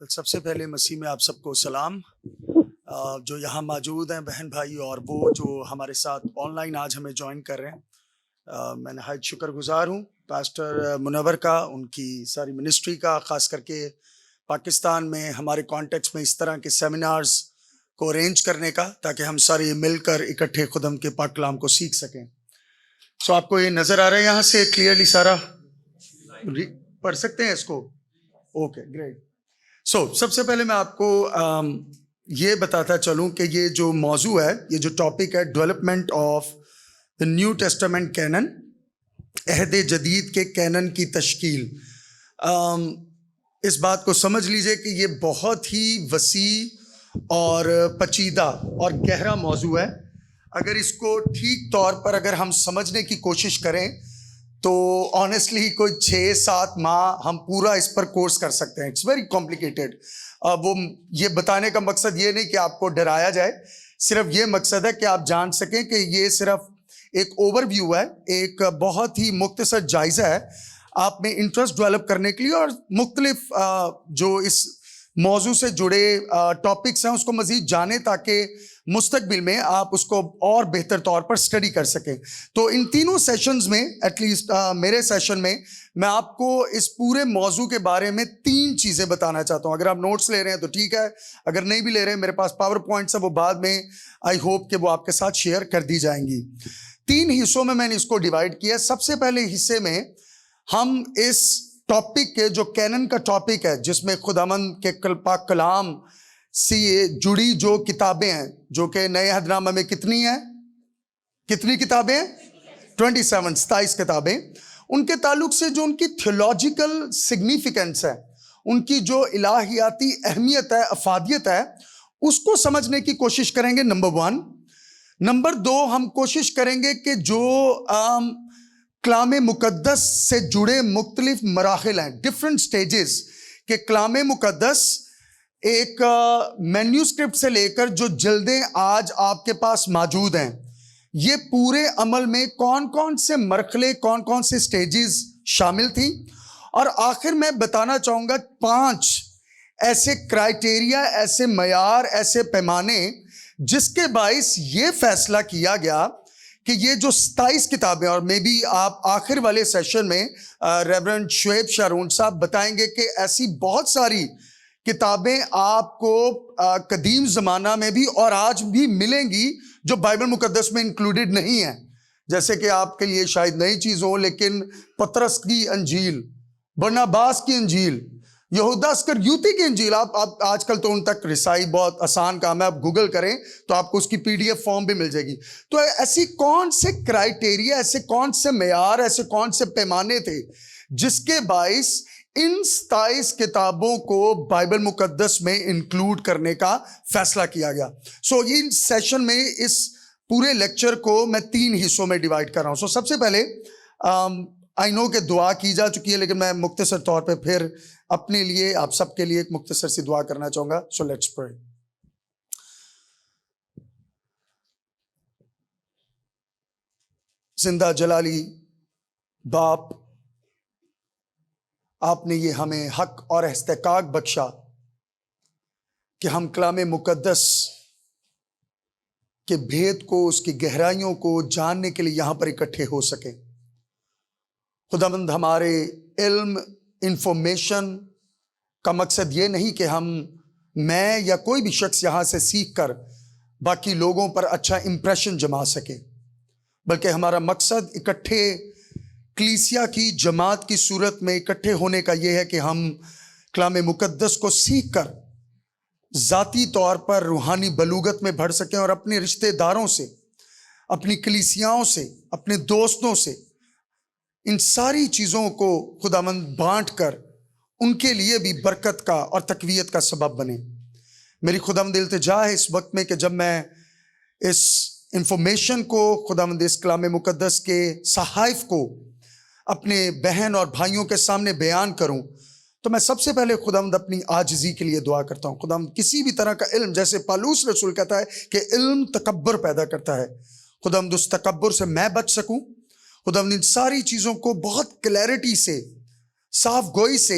سب سے پہلے مسیح میں آپ سب کو سلام، جو یہاں موجود ہیں بہن بھائی اور وہ جو ہمارے ساتھ آن لائن آج ہمیں جوائن کر رہے ہیں۔ میں نہایت شکر گزار ہوں پاسٹر منور کا، ان کی ساری منسٹری کا، خاص کر کے پاکستان میں ہمارے کانٹیکس میں اس طرح کے سیمینارز کو ارینج کرنے کا، تاکہ ہم سارے مل کر اکٹھے خدم کے پاک کلام کو سیکھ سکیں۔ سو آپ کو یہ نظر آ رہا ہے یہاں سے کلیئرلی سارا؟ پڑھ سکتے ہیں اس کو؟ Okay great. سب سے پہلے میں آپ کو یہ بتاتا چلوں کہ یہ جو موضوع ہے، یہ جو ٹاپک ہے، development of the new testament canon, عہد جدید کے کینن کی تشکیل۔ اس بات کو سمجھ لیجئے کہ یہ بہت ہی وسیع اور پیچیدہ اور گہرا موضوع ہے۔ اگر اس کو ٹھیک طور پر اگر ہم سمجھنے کی کوشش کریں تو آنیسٹلی کوئی 6-7 ماہ ہم پورا اس پر کورس کر سکتے ہیں۔ It's very complicated. وہ یہ بتانے کا مقصد یہ نہیں کہ آپ کو ڈرایا جائے، صرف یہ مقصد ہے کہ آپ جان سکیں کہ یہ صرف ایک اوور ویو ہے، ایک بہت ہی مختصر جائزہ ہے آپ میں انٹرسٹ ڈیولپ کرنے کے لیے، اور مختلف جو اس موضوع سے جڑے ٹاپکس ہیں اس کو مزید جانیں، تاکہ مستقبل میں آپ اس کو اور بہتر طور پر سٹڈی کر سکیں۔ تو ان تینوں سیشنز میں، ایٹ لیسٹ میرے سیشن میں آپ کو اس پورے موضوع کے بارے میں 3 چیزیں بتانا چاہتا ہوں۔ اگر آپ نوٹس لے رہے ہیں تو ٹھیک ہے، اگر نہیں بھی لے رہے ہیں، میرے پاس پاور پوائنٹس ہیں، وہ بعد میں آئی ہوپ کہ وہ آپ کے ساتھ شیئر کر دی جائیں گی۔ 3 حصوں میں نے اس کو ڈیوائڈ کیا۔ سب سے پہلے حصے میں ہم اس ٹاپک کے جو کینن کا ٹاپک ہے، جس میں خداوند کے پاک کلام سے جڑی جو کتابیں ہیں، جو کہ نئے عہد نامہ میں کتنی کتابیں ہیں؟ 27 کتابیں۔ ان کے تعلق سے جو ان کی تھیولوجیکل سگنیفیکنس ہے، ان کی جو الہیاتی اہمیت ہے، افادیت ہے، اس کو سمجھنے کی کوشش کریں گے، نمبر 1۔ نمبر 2، ہم کوشش کریں گے کہ جو کلام مقدس سے جڑے مختلف مراحل ہیں، ڈفرنٹ سٹیجز کہ کلام مقدس ایک مینیوسکرپٹ سے لے کر جو جلدیں آج آپ کے پاس موجود ہیں، یہ پورے عمل میں کون کون سے مرحلے، کون کون سے سٹیجز شامل تھیں، اور آخر میں بتانا چاہوں گا 5 ایسے کرائیٹیریا، ایسے معیار، ایسے پیمانے جس کے باعث یہ فیصلہ کیا گیا کہ یہ جو 27 کتابیں، اور میں بھی آپ آخر والے سیشن میں ریورنڈ شعیب شارون صاحب بتائیں گے کہ ایسی بہت ساری کتابیں آپ کو قدیم زمانہ میں بھی اور آج بھی ملیں گی جو بائبل مقدس میں انکلوڈڈ نہیں ہیں، جیسے کہ آپ کے لیے شاید نئی چیز ہو، لیکن پطرس کی انجیل، برناباس کی انجیل، یہودا اسکریوتی کی انجیل، آپ آج کل تو ان تک رسائی بہت آسان کام ہے، آپ گوگل کریں تو آپ کو اس کی PDF فارم بھی مل جائے گی۔ تو ایسی کون سے کرائیٹیریا، ایسے کون سے معیار، ایسے کون سے پیمانے تھے جس کے باعث ان 27 کتابوں کو بائبل مقدس میں انکلوڈ کرنے کا فیصلہ کیا گیا؟ ان سیشن میں اس پورے لیکچر کو میں 3 حصوں میں ڈیوائڈ کر رہا ہوں۔ سب سے پہلے آئی نو کہ دعا کی جا چکی ہے، لیکن میں مختصر طور پہ پھر اپنے لیے، آپ سب کے لیے ایک مختصر سی دعا کرنا چاہوں گا۔ سو لیٹس پرے۔ زندہ جلالی باپ، آپ نے یہ ہمیں حق اور استحقاق بخشا کہ ہم کلام مقدس کے بھید کو، اس کی گہرائیوں کو جاننے کے لیے یہاں پر اکٹھے ہو سکیں۔ خداوند، ہمارے علم، انفارمیشن کا مقصد یہ نہیں کہ میں یا کوئی بھی شخص یہاں سے سیکھ کر باقی لوگوں پر اچھا امپریشن جما سکے، بلکہ ہمارا مقصد اکٹھے کلیسیا کی جماعت کی صورت میں اکٹھے ہونے کا یہ ہے کہ ہم کلام مقدس کو سیکھ کر ذاتی طور پر روحانی بلوغت میں بڑھ سکیں، اور اپنے رشتہ داروں سے، اپنی کلیسیاؤں سے، اپنے دوستوں سے ان ساری چیزوں کو خداوند بانٹ کر ان کے لیے بھی برکت کا اور تقویت کا سبب بنے۔ میری خداوند التجا ہے اس وقت میں کہ جب میں اس انفارمیشن کو، خداوند اس کلام مقدس کے صحائف کو اپنے بہن اور بھائیوں کے سامنے بیان کروں، تو میں سب سے پہلے خداوند اپنی عاجزی کے لیے دعا کرتا ہوں۔ خداوند، کسی بھی طرح کا علم، جیسے پالوس رسول کہتا ہے کہ علم تکبر پیدا کرتا ہے، خداوند اس تکبر سے میں بچ سکوں۔ خداوند ان ساری چیزوں کو بہت کلیئرٹی سے، صاف گوئی سے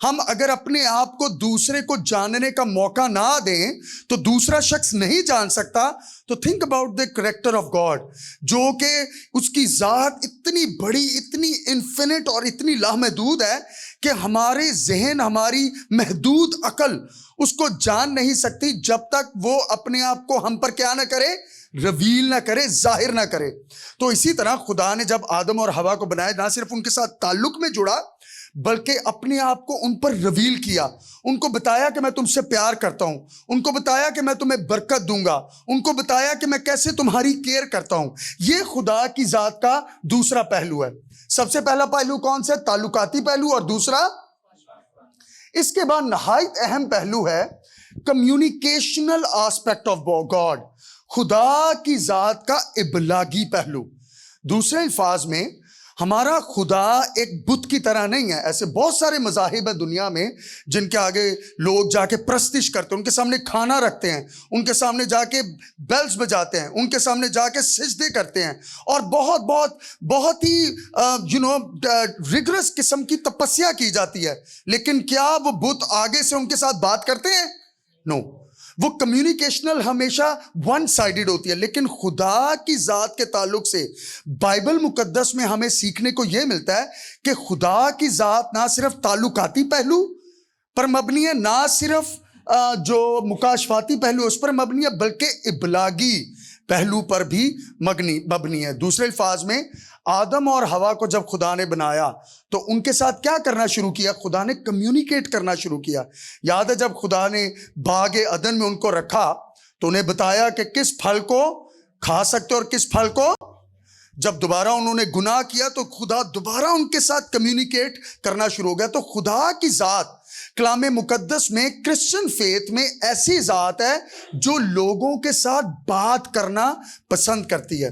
ہم اگر اپنے آپ کو دوسرے کو جاننے کا موقع نہ دیں تو دوسرا شخص نہیں جان سکتا. تو think about the character of God, جو کہ اس کی ذات اتنی بڑی, اتنی انفینٹ اور اتنی لامحدود ہے کہ ہمارے ذہن, ہماری محدود عقل اس کو جان نہیں سکتی جب تک وہ اپنے آپ کو ہم پر کیا نہ کرے, رویل نہ کرے, ظاہر نہ کرے. تو اسی طرح خدا نے جب آدم اور حوا کو بنایا, نہ صرف ان کے ساتھ تعلق میں جڑا بلکہ اپنے آپ کو ان پر رویل کیا. ان کو بتایا کہ میں تم سے پیار کرتا ہوں, ان کو بتایا کہ میں تمہیں برکت دوں گا, ان کو بتایا کہ میں کیسے تمہاری کیئر کرتا ہوں. یہ خدا کی ذات کا دوسرا پہلو ہے. سب سے پہلا پہلو کون سا؟ تعلقاتی پہلو. اور دوسرا, اس کے بعد نہایت اہم پہلو ہے کمیونیکیشنل آسپیکٹ آف گاڈ, خدا کی ذات کا ابلاغی پہلو. دوسرے الفاظ میں ہمارا خدا ایک بت کی طرح نہیں ہے. ایسے بہت سارے مذاہب ہیں دنیا میں جن کے آگے لوگ جا کے پرستش کرتے ہیں, ان کے سامنے کھانا رکھتے ہیں, ان کے سامنے جا کے بیلز بجاتے ہیں, ان کے سامنے جا کے سجدے کرتے ہیں, اور بہت بہت بہت ہی ریگرس قسم کی تپسیا کی جاتی ہے. لیکن کیا وہ بت آگے سے ان کے ساتھ بات کرتے ہیں؟ نو. وہ کمیونیکیشنل ہمیشہ ون سائیڈڈ ہوتی ہے. لیکن خدا کی ذات کے تعلق سے بائبل مقدس میں ہمیں سیکھنے کو یہ ملتا ہے کہ خدا کی ذات نہ صرف تعلقاتی پہلو پر مبنی ہے, نہ صرف جو مکاشفاتی پہلو اس پر مبنی ہے, بلکہ ابلاغی پہلو پر بھی مبنی ہے. دوسرے الفاظ میں آدم اور حوا کو جب خدا نے بنایا تو ان کے ساتھ کیا کرنا شروع کیا؟ خدا نے کمیونیکیٹ کرنا شروع کیا. یاد ہے جب خدا نے باغ عدن میں ان کو رکھا تو انہیں بتایا کہ کس پھل کو کھا سکتے اور کس پھل کو. جب دوبارہ انہوں نے گناہ کیا تو خدا دوبارہ ان کے ساتھ کمیونیکیٹ کرنا شروع ہو گیا. تو خدا کی ذات کلام مقدس میں, کرسچن فیتھ میں ایسی ذات ہے جو لوگوں کے ساتھ بات کرنا پسند کرتی ہے.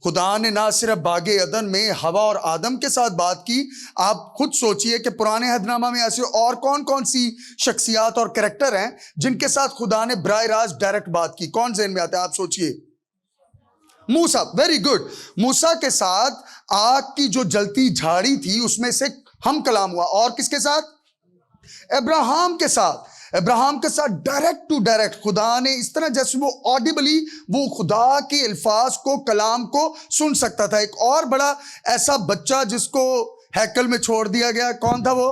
خدا نے نہ صرف باغ عدن میں حوا اور آدم کے ساتھ بات کی, آپ خود سوچئے کہ پرانے عہد نامہ میں ایسے اور کون کون سی شخصیات اور کریکٹر ہیں جن کے ساتھ خدا نے براہ راست ڈائریکٹ بات کی. کون ذہن میں آتا ہے؟ آپ سوچئے. موسیٰ, ویری گڈ. موسیٰ کے ساتھ آگ کی جو جلتی جھاڑی تھی اس میں سے ہم کلام ہوا. اور کس کے ساتھ؟ ابراہم کے ساتھ. ابراہم کے ساتھ ڈائریکٹ ٹو ڈائریکٹ خدا نے اس طرح جیسے وہ آڈیبلی وہ خدا کے الفاظ کو, کلام کو سن سکتا تھا. ایک اور بڑا ایسا بچہ جس کو ہیکل میں چھوڑ دیا گیا, کون تھا وہ؟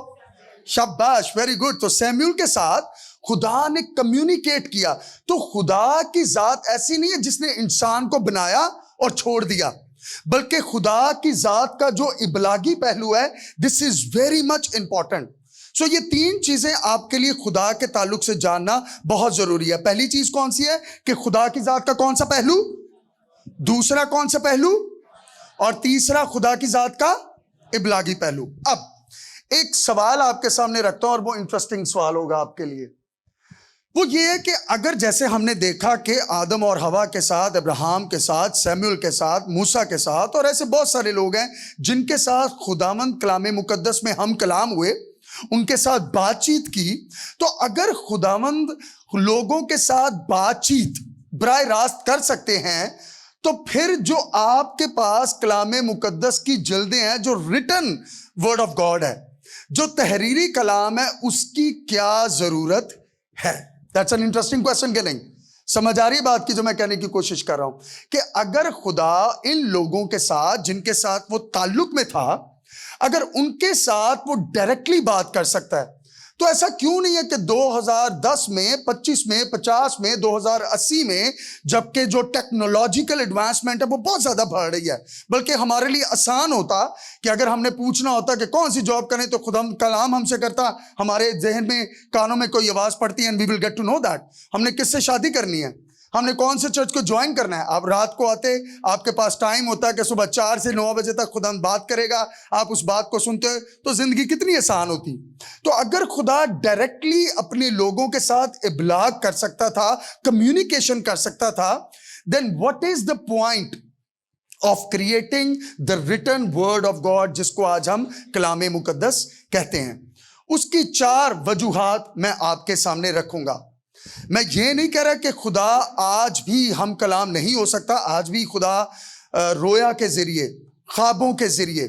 شاباش, ویری گڈ. تو سیموئل کے ساتھ خدا نے کمیونیکیٹ کیا. تو خدا کی ذات ایسی نہیں ہے جس نے انسان کو بنایا اور چھوڑ دیا, بلکہ خدا کی ذات کا جو ابلاغی پہلو ہے, دس از ویری مچ امپورٹنٹ. سو یہ تین چیزیں آپ کے لیے خدا کے تعلق سے جاننا بہت ضروری ہے. پہلی چیز کون سی ہے کہ خدا کی ذات کا کون سا پہلو, دوسرا کون سا پہلو, اور تیسرا خدا کی ذات کا ابلاغی پہلو. اب ایک سوال آپ کے سامنے رکھتا ہوں اور وہ انٹرسٹنگ سوال ہوگا آپ کے لیے. وہ یہ ہے کہ اگر جیسے ہم نے دیکھا کہ آدم اور حوا کے ساتھ, ابراہم کے ساتھ, سیموئل کے ساتھ, موسیٰ کے ساتھ, اور ایسے بہت سارے لوگ ہیں جن کے ساتھ خداوند کلام مقدس میں ہم کلام ہوئے, ان کے ساتھ بات چیت کی, تو اگر خداوند لوگوں کے ساتھ بات چیت براہ راست کر سکتے ہیں تو پھر جو آپ کے پاس کلام مقدس کی جلدیں ہیں, جو ریٹن ورڈ آف گاڈ ہے, جو تحریری کلام ہے, اس کی کیا ضرورت ہے؟ That's an interesting question کہ نہیں؟ سمجھ آ رہی بات کی جو میں کہنے کی کوشش کر رہا ہوں کہ اگر خدا ان لوگوں کے ساتھ جن کے ساتھ وہ تعلق میں تھا, اگر ان کے ساتھ وہ ڈائریکٹلی بات کر سکتا ہے, تو ایسا کیوں نہیں ہے کہ 2010 میں, 25 میں, 50 میں, 2080 میں, جبکہ جو ٹیکنالوجیکل ایڈوانسمنٹ ہے وہ بہت زیادہ بڑھ رہی ہے, بلکہ ہمارے لیے آسان ہوتا کہ اگر ہم نے پوچھنا ہوتا کہ کون سی جاب کریں تو خدا کلام ہم سے کرتا, ہمارے ذہن میں کانوں میں کوئی آواز پڑتی ہے, and we will get to know that. ہم نے کس سے شادی کرنی ہے, ہم نے کون سے چرچ کو جوائن کرنا ہے. آپ رات کو آتے, آپ کے پاس ٹائم ہوتا ہے کہ صبح 4 سے 9 بجے تک خدا بات کرے گا, آپ اس بات کو سنتے تو زندگی کتنی آسان ہوتی. تو اگر خدا ڈائریکٹلی اپنے لوگوں کے ساتھ ابلاغ کر سکتا تھا, کمیونیکیشن کر سکتا تھا, then what is the point of creating the written word of God, جس کو آج ہم کلام مقدس کہتے ہیں؟ اس کی 4 وجوہات میں آپ کے سامنے رکھوں گا. میں یہ نہیں کہہ رہا کہ خدا آج بھی ہم کلام نہیں ہو سکتا. آج بھی خدا رویا کے ذریعے, خوابوں کے ذریعے,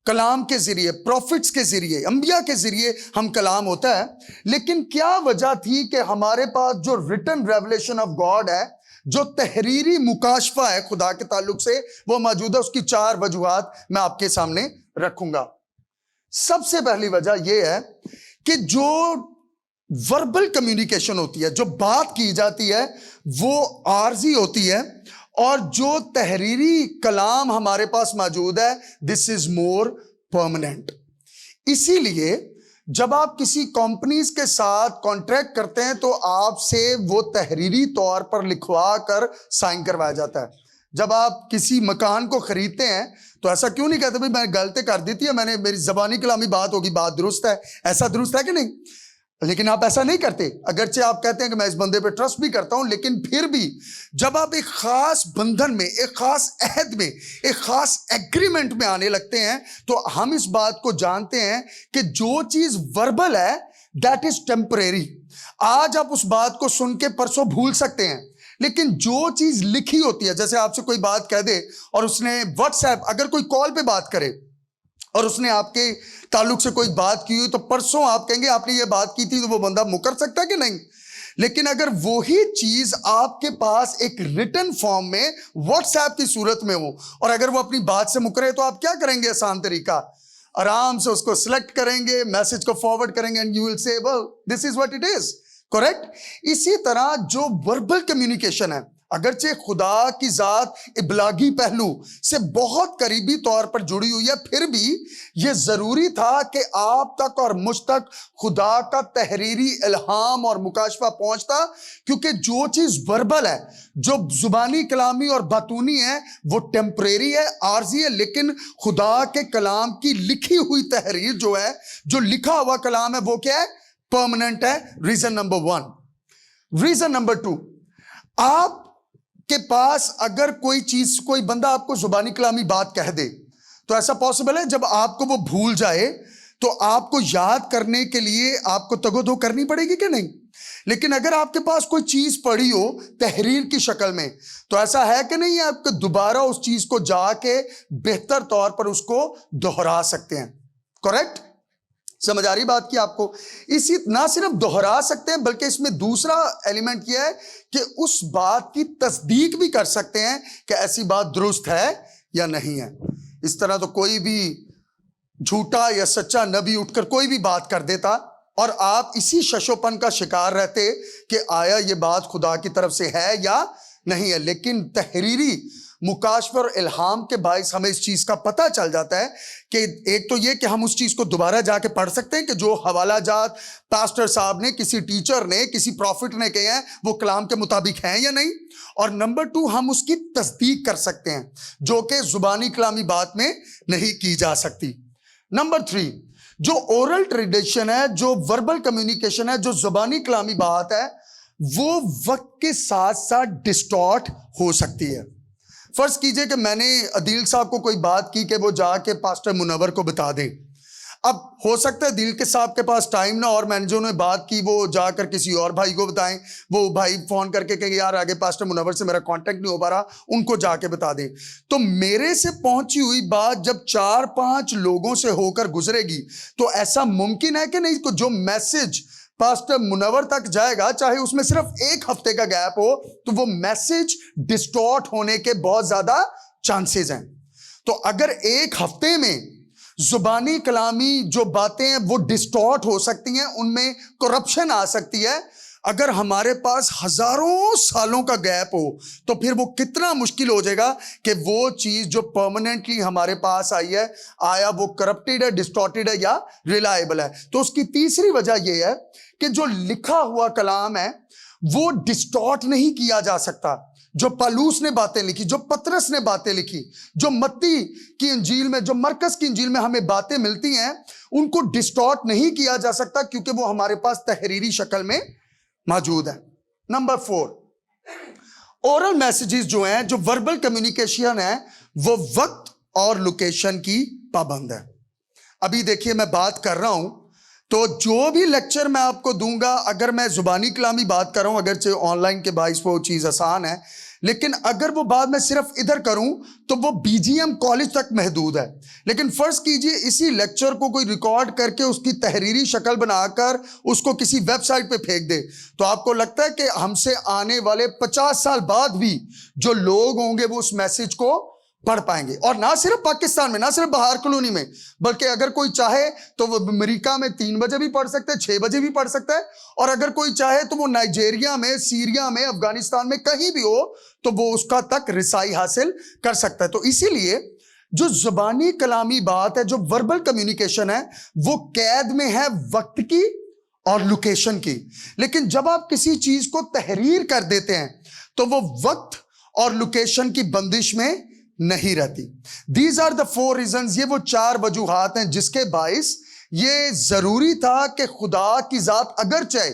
کلام کے ذریعے، پروفٹس کے ذریعے، انبیاء کے ذریعے ہم کلام ہوتا ہے. لیکن کیا وجہ تھی کہ ہمارے پاس جو ریٹن ریولیشن آف گاڈ ہے، جو تحریری مکاشفہ ہے خدا کے تعلق سے، وہ موجود ہے؟ اس کی 4 وجوہات میں آپ کے سامنے رکھوں گا. سب سے پہلی وجہ یہ ہے کہ جو وربل کمیونیکیشن ہوتی ہے، جو بات کی جاتی ہے، وہ عارضی ہوتی ہے، اور جو تحریری کلام ہمارے پاس موجود ہے، دس از مور پرماننٹ. اسی لیے جب آپ کسی کمپنیز کے ساتھ کانٹریکٹ کرتے ہیں تو آپ سے وہ تحریری طور پر لکھوا کر سائن کروایا جاتا ہے. جب آپ کسی مکان کو خریدتے ہیں تو ایسا کیوں نہیں کہتے بھائی میں غلطی کر دیتی ہے، میں نے، میری زبانی کلامی بات ہوگی، بات درست ہے، ایسا درست ہے کہ نہیں؟ لیکن آپ ایسا نہیں کرتے. اگرچہ آپ کہتے ہیں کہ میں اس بندے پہ ٹرسٹ بھی کرتا ہوں، لیکن پھر بھی جب آپ ایک خاص بندھن میں، ایک خاص عہد میں، ایک خاص ایگریمنٹ میں آنے لگتے ہیں تو ہم اس بات کو جانتے ہیں کہ جو چیز وربل ہے دیٹ از ٹیمپریری. آج آپ اس بات کو سن کے پرسوں بھول سکتے ہیں، لیکن جو چیز لکھی ہوتی ہے، جیسے آپ سے کوئی بات کہہ دے اور اس نے واٹس ایپ، اگر کوئی کال پہ بات کرے اور اس نے آپ کے تعلق سے کوئی بات کی ہوئی تو پرسوں آپ کہیں گے آپ نے یہ بات کی تھی، تو وہ بندہ مکر سکتا ہے کہ نہیں؟ لیکن اگر وہی چیز آپ کے پاس ایک ریٹن فارم میں واٹس ایپ کی صورت میں ہو اور اگر وہ اپنی بات سے مکرے تو آپ کیا کریں گے؟ آسان طریقہ، آرام سے اس کو سلیکٹ کریں گے، میسج کو فارورڈ کریں گے، اینڈ یو ول سے well this is what it is. Correct? اسی طرح جو وربل کمیونیکیشن ہے، اگرچہ خدا کی ذات ابلاغی پہلو سے بہت قریبی طور پر جڑی ہوئی ہے، پھر بھی یہ ضروری تھا کہ آپ تک اور مجھ تک خدا کا تحریری الہام اور مکاشفہ پہنچتا، کیونکہ جو چیز وربل ہے، جو زبانی کلامی اور باتونی ہے، وہ ٹیمپریری ہے، عارضی ہے. لیکن خدا کے کلام کی لکھی ہوئی تحریر جو ہے، جو لکھا ہوا کلام ہے، وہ کیا ہے؟ پرماننٹ ہے. Reason number 1. ریزن نمبر 2، آپ کے پاس اگر کوئی چیز، کوئی بندہ آپ کو زبانی کلامی بات کہہ دے تو ایسا پاسبل ہے جب آپ کو وہ بھول جائے تو آپ کو یاد کرنے کے لیے آپ کو تگ و دو کرنی پڑے گی کہ نہیں؟ لیکن اگر آپ کے پاس کوئی چیز پڑھی ہو تحریر کی شکل میں تو ایسا ہے کہ نہیں آپ کو دوبارہ اس چیز کو جا کے بہتر طور پر اس کو دہرا سکتے ہیں. کریکٹ؟ سمجھ آ رہی بات کی آپ کو؟ اسی نہ صرف دہرا سکتے ہیں بلکہ اس میں دوسرا ایلیمنٹ یہ ہے کہ اس بات کی تصدیق بھی کر سکتے ہیں کہ ایسی بات درست ہے یا نہیں ہے. اس طرح تو کوئی بھی جھوٹا یا سچا نبی اٹھ کر کوئی بھی بات کر دیتا اور آپ اسی ششوپن کا شکار رہتے کہ آیا یہ بات خدا کی طرف سے ہے یا نہیں ہے. لیکن تحریری مکاشفہ اور الہام کے باعث ہمیں اس چیز کا پتہ چل جاتا ہے کہ ایک تو یہ کہ ہم اس چیز کو دوبارہ جا کے پڑھ سکتے ہیں کہ جو حوالہ جات پاسٹر صاحب نے، کسی ٹیچر نے، کسی پروفٹ نے کہے ہیں وہ کلام کے مطابق ہیں یا نہیں. اور نمبر 2، ہم اس کی تصدیق کر سکتے ہیں جو کہ زبانی کلامی بات میں نہیں کی جا سکتی. نمبر 3، جو اورل ٹریڈیشن ہے، جو وربل کمیونیکیشن ہے، جو زبانی کلامی بات ہے، وہ وقت کے ساتھ ساتھ ڈسٹارٹ ہو سکتی ہے. فرض کیجئے کہ میں نے عدیل صاحب کو کوئی بات کی کہ وہ جا کے پاسٹر منور کو بتا دیں. اب ہو سکتا ہے عدیل کے صاحب کے پاس ٹائم نہ، اور میں نے جو انہیں بات کی وہ جا کر کسی اور بھائی کو بتائیں، وہ بھائی فون کر کے کہ یار آگے پاسٹر منور سے میرا کانٹیکٹ نہیں ہو پا رہا، ان کو جا کے بتا دیں. تو میرے سے پہنچی ہوئی بات جب 4-5 لوگوں سے ہو کر گزرے گی تو ایسا ممکن ہے کہ نہیں کہ جو میسج پاسٹر منور تک جائے گا، چاہے اس میں صرف 1 ہفتے کا گیپ ہو، تو وہ میسج ڈسٹارٹ ہونے کے بہت زیادہ چانسز ہیں. تو اگر 1 ہفتے میں زبانی کلامی جو باتیں ہیں وہ ڈسٹارٹ ہو سکتی ہیں، ان میں کرپشن آ سکتی ہے. اگر ہمارے پاس ہزاروں سالوں کا گیپ ہو تو پھر وہ کتنا مشکل ہو جائے گا کہ وہ چیز جو پرماننٹلی ہمارے پاس آئی ہے، آیا وہ کرپٹیڈ ہے، ڈسٹارٹیڈ ہے یا ریلائبل ہے. تو اس کی تیسری وجہ یہ ہے کہ جو لکھا ہوا کلام ہے وہ ڈسٹارٹ نہیں کیا جا سکتا. جو پالوس نے باتیں لکھی، جو پترس نے باتیں لکھی، جو متی کی انجیل میں، جو مرکز کی انجیل میں ہمیں باتیں ملتی ہیں، ان کو ڈسٹارٹ نہیں کیا جا سکتا کیونکہ وہ ہمارے پاس تحریری شکل میں موجود ہے. نمبر 4، اورل میسیجز جو ہیں، جو وربل کمیونیکیشن ہے، وہ وقت اور لوکیشن کی پابند ہے. ابھی دیکھیے میں بات کر رہا ہوں تو جو بھی لیکچر میں آپ کو دوں گا، اگر میں زبانی کلامی بات کر رہا ہوں، اگرچہ آن لائن کے باعث وہ چیز آسان ہے، لیکن اگر وہ بات میں صرف ادھر کروں تو وہ بی جی ایم کالج تک محدود ہے. لیکن فرض کیجئے اسی لیکچر کو کوئی ریکارڈ کر کے اس کی تحریری شکل بنا کر اس کو کسی ویب سائٹ پہ پھینک دے, تو آپ کو لگتا ہے کہ ہم سے آنے والے 50 سال بعد بھی جو لوگ ہوں گے وہ اس میسج کو پڑھ پائیں گے؟ اور نہ صرف پاکستان میں, نہ صرف بہار کالونی میں, بلکہ اگر کوئی چاہے تو وہ امریکہ میں 3 بجے بھی پڑھ سکتا ہے, 6 بجے بھی پڑھ سکتا ہے, اور اگر کوئی چاہے تو وہ نائجیریا میں, سیریا میں, افغانستان میں کہیں بھی ہو تو وہ اس کا تک رسائی حاصل کر سکتا ہے. تو اسی لیے جو زبانی کلامی بات ہے, جو وربل کمیونیکیشن ہے, وہ قید میں ہے وقت کی اور لوکیشن کی. لیکن جب آپ کسی چیز کو تحریر کر دیتے ہیں تو وہ وقت اور لوکیشن کی بندش میں نہیں رہتی. These are the 4 reasons, یہ وہ 4 وجوہات ہیں جس کے باعث یہ ضروری تھا کہ خدا کی ذات اگرچہ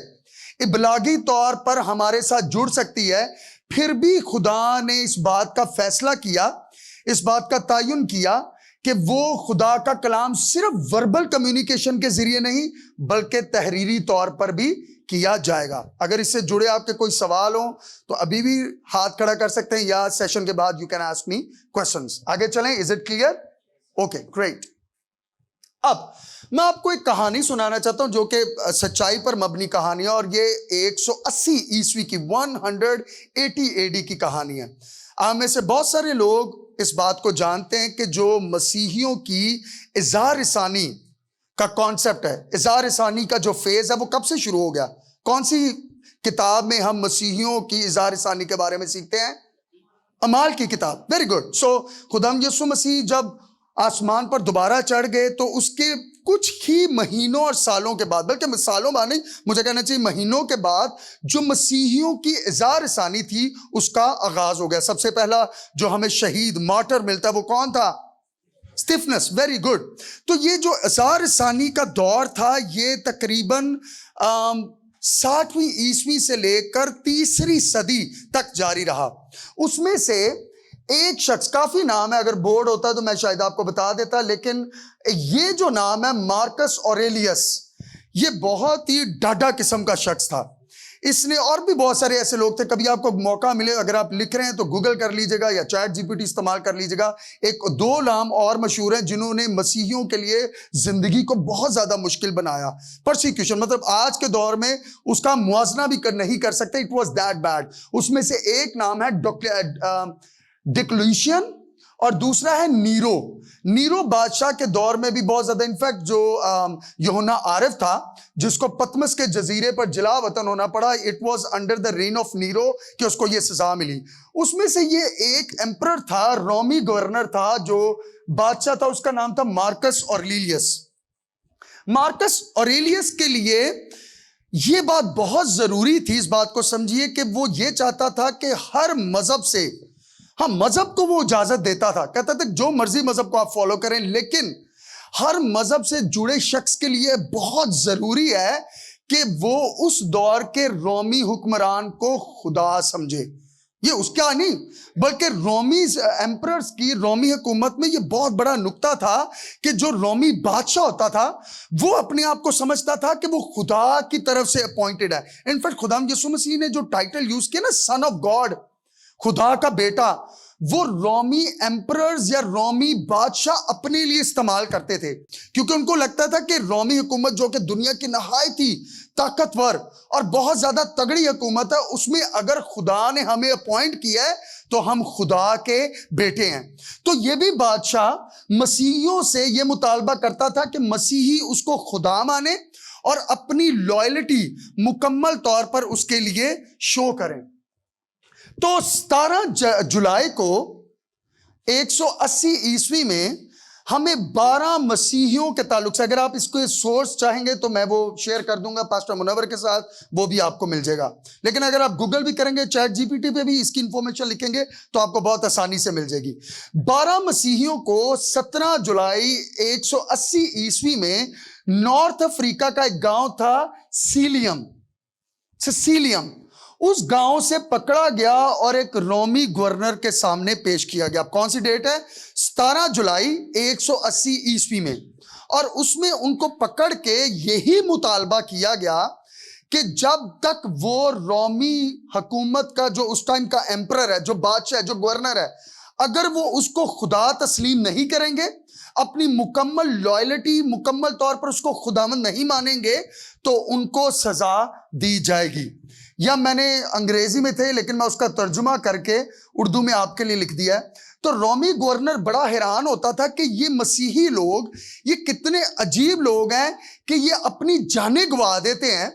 ابلاغی طور پر ہمارے ساتھ جڑ سکتی ہے, پھر بھی خدا نے اس بات کا فیصلہ کیا, اس بات کا تعین کیا کہ وہ خدا کا کلام صرف وربل کمیونیکیشن کے ذریعے نہیں بلکہ تحریری طور پر بھی کیا جائے گا. اگر اس سے جڑے آپ کے کوئی سوال ہوں تو ابھی بھی ہاتھ کھڑا کر سکتے ہیں, یا سیشن کے بعد you can ask me questions. آگے چلیں. Is it clear? Okay great. اب میں آپ کو ایک کہانی سنانا چاہتا ہوں جو کہ سچائی پر مبنی کہانی ہے, اور یہ 180 عیسوی کی 180 AD کی کہانی ہے. آپ میں سے بہت سارے لوگ اس بات کو جانتے ہیں کہ جو مسیحیوں کی اظہار ثانی کا کانسیپٹ ہے, اظہار ثانی کا جو فیز ہے, وہ کب سے شروع ہو گیا؟ کون سی کتاب میں ہم مسیحیوں کی اظہار ثانی کے بارے میں سیکھتے ہیں؟ اعمال کی کتاب. Very good. سو خداوند یسوع مسیح جب آسمان پر دوبارہ چڑھ گئے تو اس کے کچھ ہی مہینوں اور سالوں کے بعد, بلکہ سالوں بعد نہیں, مجھے کہنا چاہیے مہینوں کے بعد, جو مسیحیوں کی اظہار ثانی تھی اس کا آغاز ہو گیا. سب سے پہلا جو ہمیں شہید مارٹر ملتا ہے وہ کون تھا؟ اسٹیفنس. Very good. تو یہ جو اظہار ثانی کا دور تھا یہ تقریباً 60ویں عیسوی سے لے کر 3ری صدی تک جاری رہا. اس میں سے ایک شخص, کافی نام ہے, اگر بورڈ ہوتا تو میں شاید آپ کو بتا دیتا, لیکن یہ جو نام ہے مارکس اوریلیس, یہ بہت ہی ڈاڈا قسم کا شخص تھا. اس نے, اور بھی بہت سارے ایسے لوگ تھے, کبھی آپ کو موقع ملے اگر آپ لکھ رہے ہیں تو گوگل کر لیجئے گا یا چیٹ جی پی ٹی استعمال کر لیجئے گا. 2 نام اور مشہور ہیں جنہوں نے مسیحیوں کے لیے زندگی کو بہت زیادہ مشکل بنایا. پرسیکیوشن, مطلب آج کے دور میں اس کا موازنہ بھی نہیں کر سکتے. It was that bad. اس میں سے ایک نام ہے ڈکلیشین اور دوسرا ہے نیرو. نیرو بادشاہ کے دور میں بھی بہت زیادہ, انفیکٹ جو یوحنا عارف تھا جس کو پتمس کے جزیرے پر جلا وطن ہونا پڑا, it was under the reign of Nero کہ اس کو یہ سزا ملی. اس میں سے یہ ایک ایمپرر تھا, رومی گورنر تھا, جو بادشاہ تھا, اس کا نام تھا مارکس اوریلیس. مارکس اوریلیس کے لیے یہ بات بہت ضروری تھی, اس بات کو سمجھیے, کہ وہ یہ چاہتا تھا کہ ہر مذہب سے, ہاں مذہب کو وہ اجازت دیتا تھا, کہتا تھا جو مرضی مذہب کو آپ فالو کریں, لیکن ہر مذہب سے جڑے شخص کے لیے بہت ضروری ہے کہ وہ اس دور کے رومی حکمران کو خدا سمجھے. یہ اس کا نہیں بلکہ رومی ایمپررز کی, رومی حکومت میں یہ بہت بڑا نکتہ تھا کہ جو رومی بادشاہ ہوتا تھا وہ اپنے آپ کو سمجھتا تھا کہ وہ خدا کی طرف سے اپوائنٹڈ ہے. انفیکٹ خداوند یسوع مسیح نے جو ٹائٹل یوز کیا نا, سن آف گاڈ, خدا کا بیٹا, وہ رومی ایمپررز یا رومی بادشاہ اپنے لیے استعمال کرتے تھے, کیونکہ ان کو لگتا تھا کہ رومی حکومت جو کہ دنیا کی نہایت ہی طاقتور اور بہت زیادہ تگڑی حکومت ہے, اس میں اگر خدا نے ہمیں اپوائنٹ کیا ہے تو ہم خدا کے بیٹے ہیں. تو یہ بھی بادشاہ مسیحیوں سے یہ مطالبہ کرتا تھا کہ مسیحی اس کو خدا مانے اور اپنی لائلٹی مکمل طور پر اس کے لیے شو کریں. تو 17 جولائی کو 180 عیسوی میں ہمیں 12 مسیحیوں کے تعلق سے, اگر آپ اس کو سورس چاہیں گے تو میں وہ شیئر کر دوں گا پاسٹر منور کے ساتھ, وہ بھی آپ کو مل جائے گا. لیکن اگر آپ گوگل بھی کریں گے, چیٹ جی پی ٹی پہ بھی اس کی انفارمیشن لکھیں گے تو آپ کو بہت آسانی سے مل جائے گی. 12 مسیحیوں کو 17 جولائی 180 عیسوی میں نارتھ افریقہ کا ایک گاؤں تھا سیلیم, اس گاؤں سے پکڑا گیا اور ایک رومی گورنر کے سامنے پیش کیا گیا. کون سی ڈیٹ ہے؟ 17 جولائی 180 عیسوی میں. اور اس میں ان کو پکڑ کے یہی مطالبہ کیا گیا کہ جب تک وہ رومی حکومت کا جو اس ٹائم کا ایمپرر ہے, جو بادشاہ ہے, جو گورنر ہے, اگر وہ اس کو خدا تسلیم نہیں کریں گے, اپنی مکمل لائلٹی, مکمل طور پر اس کو خداوند نہیں مانیں گے, تو ان کو سزا دی جائے گی. یا میں نے انگریزی میں تھے لیکن میں اس کا ترجمہ کر کے اردو میں آپ کے لیے لکھ دیا ہے. تو رومی گورنر بڑا حیران ہوتا تھا کہ یہ مسیحی لوگ یہ کتنے عجیب لوگ ہیں کہ یہ اپنی جانیں گوا دیتے ہیں,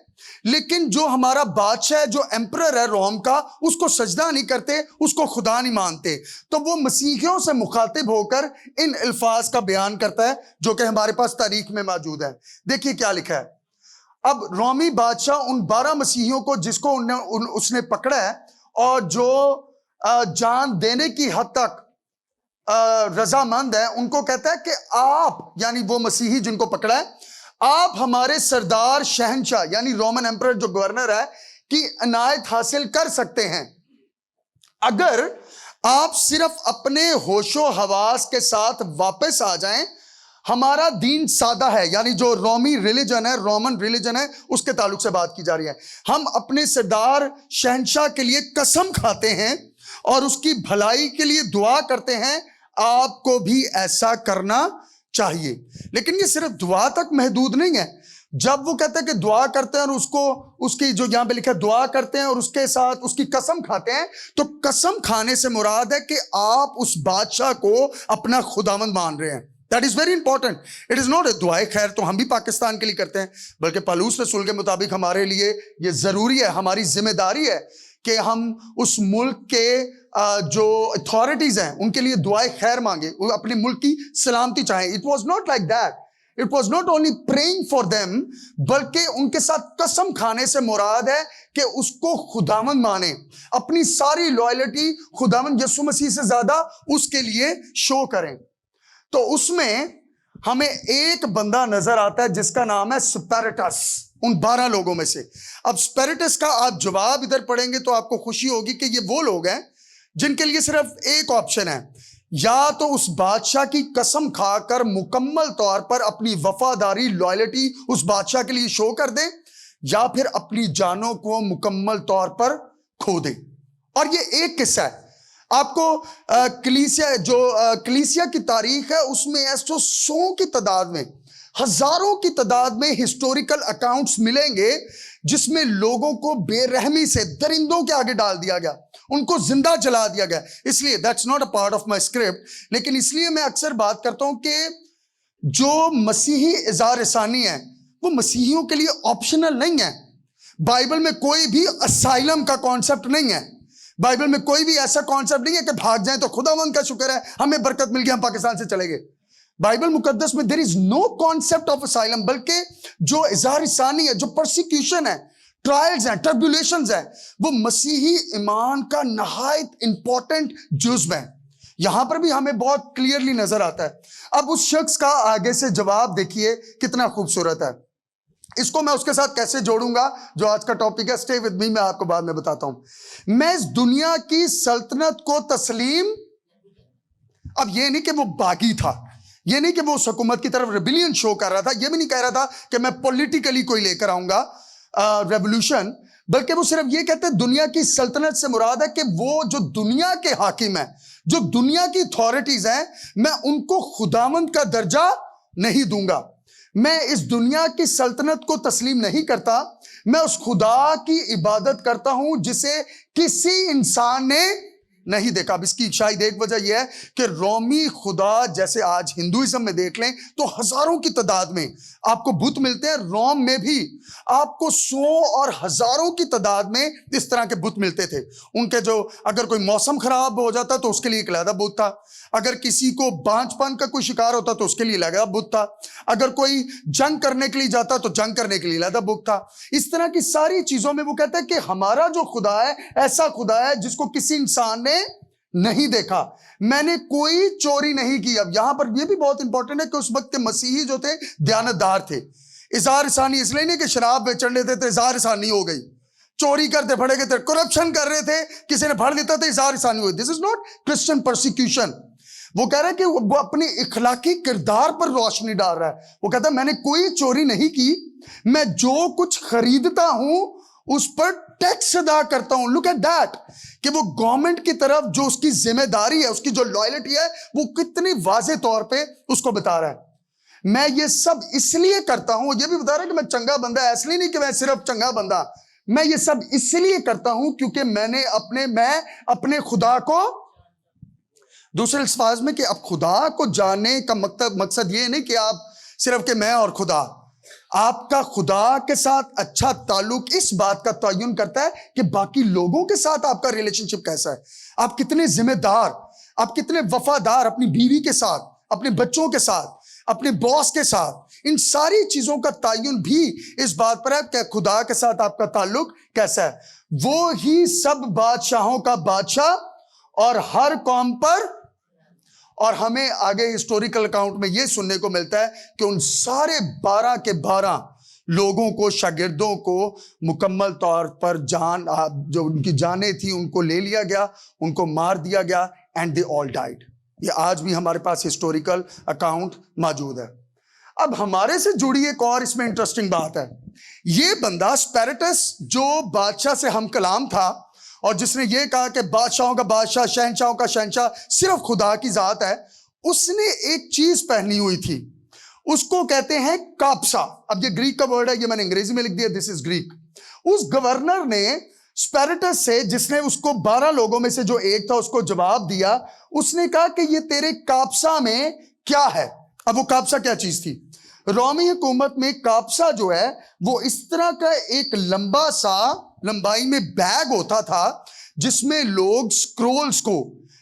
لیکن جو ہمارا بادشاہ ہے, جو ایمپرر ہے روم کا, اس کو سجدہ نہیں کرتے, اس کو خدا نہیں مانتے. تو وہ مسیحیوں سے مخاطب ہو کر ان الفاظ کا بیان کرتا ہے جو کہ ہمارے پاس تاریخ میں موجود ہے. دیکھیے کیا لکھا ہے. اب رومی بادشاہ ان 12 مسیحیوں کو جس کو اس نے پکڑا ہے اور جو جان دینے کی حد تک رضامند ہے, ان کو کہتا ہے کہ آپ, یعنی وہ مسیحی جن کو پکڑا ہے, آپ ہمارے سردار شہنشاہ یعنی رومن ایمپرر جو گورنر ہے کی عنایت حاصل کر سکتے ہیں اگر آپ صرف اپنے ہوش و حواس کے ساتھ واپس آ جائیں. ہمارا دین سادہ ہے, یعنی جو رومی ریلیجن ہے, رومن ریلیجن ہے, اس کے تعلق سے بات کی جا رہی ہے. ہم اپنے سردار شہنشاہ کے لیے قسم کھاتے ہیں اور اس کی بھلائی کے لیے دعا کرتے ہیں, آپ کو بھی ایسا کرنا چاہیے. لیکن یہ صرف دعا تک محدود نہیں ہے. جب وہ کہتے ہیں کہ دعا کرتے ہیں اور اس کی جو یہاں پہ لکھا ہے دعا کرتے ہیں اور اس کے ساتھ اس کی قسم کھاتے ہیں, تو قسم کھانے سے مراد ہے کہ آپ اس بادشاہ کو اپنا خداوند مان رہے ہیں. That is very important. It is not a دعائے خیر تو ہم بھی پاکستان کے لیے کرتے ہیں, بلکہ پالوس رسول کے مطابق ہمارے لیے یہ ضروری ہے, ہماری ذمہ داری ہے کہ ہم اس ملک کے جو اتھارٹیز ہیں ان کے لیے دعائے خیر مانگے, اپنے ملک کی سلامتی چاہیں. It was not like that. It was not only praying for them, بلکہ ان کے ساتھ قسم کھانے سے مراد ہے کہ اس کو خداوند مانیں, اپنی ساری لائلٹی خداوند یسوع مسیح سے زیادہ اس کے لیے شو کریں. تو اس میں ہمیں ایک بندہ نظر آتا ہے جس کا نام ہے سپیرٹس, ان 12 لوگوں میں سے. اب سپیرٹس کا آپ جواب ادھر پڑھیں گے تو آپ کو خوشی ہوگی کہ یہ وہ لوگ ہیں جن کے لیے صرف ایک آپشن ہے, یا تو اس بادشاہ کی قسم کھا کر مکمل طور پر اپنی وفاداری, لائلٹی اس بادشاہ کے لیے شو کر دیں, یا پھر اپنی جانوں کو مکمل طور پر کھو دیں. اور یہ ایک قصہ ہے. آپ کو کلیسیا کی تاریخ ہے اس میں ایسو 100 کی تعداد میں, ہزاروں کی تعداد میں ہسٹوریکل اکاؤنٹس ملیں گے جس میں لوگوں کو بے رحمی سے درندوں کے آگے ڈال دیا گیا, ان کو زندہ جلا دیا گیا. اس لیے that's not a part of my script, لیکن اس لیے میں اکثر بات کرتا ہوں کہ جو مسیحی اظہار ثانی ہے وہ مسیحیوں کے لیے آپشنل نہیں ہے. بائبل میں کوئی بھی اسائلم کا کانسیپٹ نہیں ہے, بائبل میں کوئی بھی ایسا کانسیپٹ نہیں ہے کہ بھاگ جائیں تو خداوند کا شکر ہے ہمیں برکت مل گئی ہم پاکستان سے چلے گئے. بائبل مقدس میں there is no concept of asylum, بلکہ جو اظہار ثانی ہے, جو پرسیکیوشن ہے, ٹرائلز ہیں, ٹربولیشنز ہیں, وہ مسیحی ایمان کا نہایت امپورٹنٹ جزو ہے. یہاں پر بھی ہمیں بہت کلیئرلی نظر آتا ہے. اب اس شخص کا آگے سے جواب دیکھیے کتنا خوبصورت ہے. اس کو میں اس کے ساتھ کیسے جوڑوں گا جو آج کا ٹاپک ہے, اسٹے ود می, میں آپ کو بعد میں بتاتا ہوں. میں اس دنیا کی سلطنت کو تسلیم, اب یہ نہیں کہ وہ باغی تھا, یہ نہیں کہ وہ اس حکومت کی طرف ریبیلین شو کر رہا تھا, یہ بھی نہیں کہہ رہا تھا کہ میں پولیٹیکلی کوئی لے کر آؤں گا ریولوشن, بلکہ وہ صرف یہ کہتے ہیں دنیا کی سلطنت سے مراد ہے کہ وہ جو دنیا کے حاکم ہیں, جو دنیا کی اتھارٹیز ہیں, میں ان کو خداوند کا درجہ نہیں دوں گا. میں اس دنیا کی سلطنت کو تسلیم نہیں کرتا, میں اس خدا کی عبادت کرتا ہوں جسے کسی انسان نے نہیں دیکھا. اب اس کی شاید ایک وجہ یہ ہے کہ رومی خدا جیسے آج ہندوازم میں دیکھ لیں تو ہزاروں کی تعداد میں آپ کو بت ملتے ہیں, روم میں بھی آپ کو 100 اور ہزاروں کی تعداد میں اس طرح کے بت ملتے تھے. ان کے جو اگر کوئی موسم خراب ہو جاتا تو اس کے لیے ایک علیحدہ بت تھا, اگر کسی کو بانجھ پن کا کوئی شکار ہوتا تو اس کے لیے علیحدہ بت تھا, اگر کوئی جنگ کرنے کے لیے جاتا تو جنگ کرنے کے لیے علیحدہ بت تھا. اس طرح کی ساری چیزوں میں وہ کہتا ہے کہ ہمارا جو خدا ہے ایسا خدا ہے جس کو کسی انسان نے نہیں دیکھا, میں نے کوئی چوری نہیں کی. اب یہاں پر یہ بھی بہت امپورٹنٹ ہے کہ اس وقت کے مسیحی جو تھے دیانتدار تھے. اظہار ثانی اس لیے نہیں کہ شراب بیچن لیتے تھے اظہار ثانی ہو گئی, چوری کرتے پھڑے گئے تھے, کرپشن کر رہے تھے, کسی نے پھڑ لیتا تھا اظہار ثانی ہوئی. دس از ناٹ کرسچن پرسیکیوشن. وہ کہہ رہا ہے کہ وہ اپنے اخلاقی کردار پر روشنی ڈال رہا ہے. وہ کہتا ہے میں نے کوئی چوری نہیں کی, میں جو کچھ خریدتا ہوں اس پر ٹیکس ادا کرتا ہوں. لک ایٹ دیٹ, کہ وہ گورنمنٹ کی طرف جو اس کی ذمہ داری ہے, اس کی جو لائلٹی ہے, وہ کتنی واضح طور پہ اس کو بتا رہا ہے. میں یہ سب اس لیے کرتا ہوں, یہ بھی بتا رہا ہے کہ میں چنگا بندہ ہے, اس لیے نہیں کہ میں صرف چنگا بندہ, میں یہ سب اس لیے کرتا ہوں کیونکہ میں اپنے خدا کو, دوسرے الفاظ میں کہ اب خدا کو جاننے کا مقصد یہ نہیں کہ آپ صرف کہ میں اور خدا, آپ کا خدا کے ساتھ اچھا تعلق اس بات کا تعین کرتا ہے کہ باقی لوگوں کے ساتھ آپ کا ریلیشن شپ کیسا ہے, آپ کتنے ذمہ دار, آپ کتنے وفادار اپنی بیوی کے ساتھ, اپنے بچوں کے ساتھ, اپنے باس کے ساتھ. ان ساری چیزوں کا تعین بھی اس بات پر ہے کہ خدا کے ساتھ آپ کا تعلق کیسا ہے. وہ ہی سب بادشاہوں کا بادشاہ اور ہر قوم پر. اور ہمیں آگے ہسٹوریکل اکاؤنٹ میں یہ سننے کو ملتا ہے کہ ان سارے 12 کے 12 لوگوں کو, شاگردوں کو مکمل طور پر جو ان کی جانیں تھیں ان کو لے لیا گیا, ان کو مار دیا گیا, اینڈ دے آل ڈائیڈ. یہ آج بھی ہمارے پاس ہسٹوریکل اکاؤنٹ موجود ہے. اب ہمارے سے جڑی ایک اور اس میں انٹرسٹنگ بات ہے. یہ بندہ اسپیرٹس جو بادشاہ سے ہم کلام تھا اور جس نے یہ کہا کہ بادشاہوں کا بادشاہ, شہنشاہوں کا شہنشاہ صرف خدا کی ذات ہے, اس نے ایک چیز پہنی ہوئی تھی, اس کو کہتے ہیں کاپسا. اب یہ گریک کا ورڈ ہے, یہ میں نے انگریزی میں لکھ دیا, دس از گریک. اس گورنر نے اسپیرٹس سے, جس نے اس کو 12 لوگوں میں سے جو ایک تھا اس کو جواب دیا, اس نے کہا کہ یہ تیرے کاپسا میں کیا ہے. اب وہ کاپسا کیا چیز تھی؟ رومی حکومت میں کاپسا جو ہے وہ اس طرح کا ایک لمبا سا لمبائی میں بیگ ہوتا تھا جس میں لوگ سکرولز کو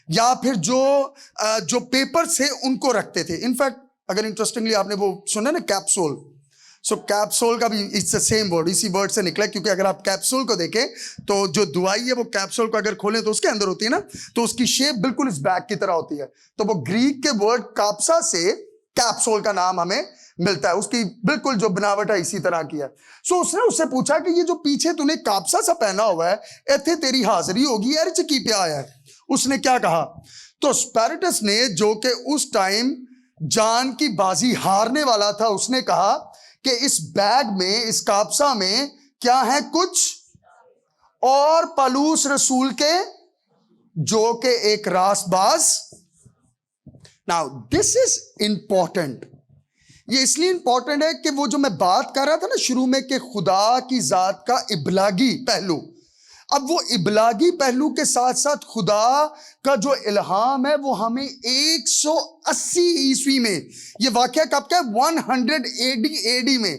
یا پھر جو پیپر سے ان کو رکھتے تھے. انفیکٹ اگر انٹرسٹنگلی آپ نے وہ سنا نا کیپسول, سو کیپسول کا بھی اٹس اے سیم ورڈ, اسی ورڈ سے نکلا, کیونکہ اگر آپ کیپسول کو دیکھیں تو جو دوائی ہے وہ کیپسول کو اگر کھولیں تو اس کے اندر ہوتی ہے نا, تو اس کی شیپ بالکل اس بیگ کی طرح ہوتی ہے. تو وہ گریک کے ورڈ کاپسا سے کیپسول کا نام ہمیں ملتا ہے, اس کی بالکل جو بناوٹ ہے اسی طرح کی ہے. سو اس نے اس سے پوچھا کہ یہ جو پیچھے تو نے کاپسا سا پہنا ہوا ہے, ایتھے تیری حاضری ہوگی یار, کی پہ آیا ہے. اس نے کیا کہا؟ تو اسپیرٹس نے, جو کہ اس ٹائم جان کی بازی ہارنے والا تھا, اس نے کہا کہ اس بیگ میں, اس کاپسا میں کیا ہے؟ کچھ اور پالوس رسول کے, جو کہ ایک راست باز. Now this is important. یہ اس لیے امپورٹنٹ ہے کہ وہ جو میں بات کر رہا تھا نا شروع میں کہ خدا کی ذات کا ابلاغی پہلو, اب وہ ابلاغی پہلو کے ساتھ ساتھ خدا کا جو الہام ہے وہ ہمیں 180 عیسوی میں, یہ واقعہ کب کا ہے؟ 100 AD میں.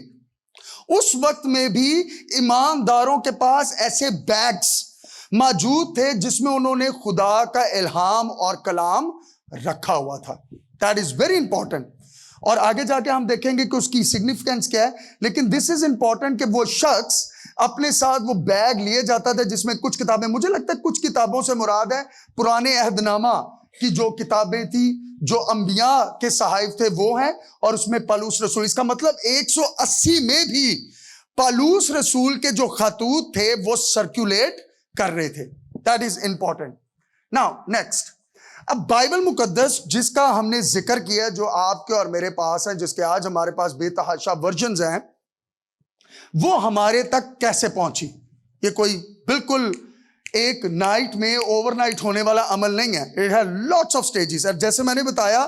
اس وقت میں بھی ایمانداروں کے پاس ایسے بیگز موجود تھے جس میں انہوں نے خدا کا الہام اور کلام رکھا ہوا تھا. That is very important. اور آگے جا کے ہم دیکھیں گے کہ اس کی سگنیفیکینس کیا ہے, لیکن دس از امپورٹنٹ کہ وہ شخص اپنے ساتھ وہ بیگ لیے جاتا تھا جس میں کچھ کتابیں, مجھے لگتا ہے کچھ کتابوں سے مراد ہے پرانے عہد نامہ کی جو کتابیں تھی, جو انبیاء کے صحائف تھے وہ ہیں, اور اس میں پالوس رسول. اس کا مطلب 180 میں بھی پالوس رسول کے جو خطوط تھے وہ سرکولیٹ کر رہے تھے. That is important. Now next, اب بائبل مقدس جس کا ہم نے ذکر کیا, جو آپ کے اور میرے پاس ہے, جس کے آج ہمارے پاس بے تحاشا ورژنز ہیں, وہ ہمارے تک کیسے پہنچی؟ یہ کوئی بالکل ایک نائٹ میں اوور نائٹ ہونے والا عمل نہیں ہے. It has lots of stages. جیسے میں نے بتایا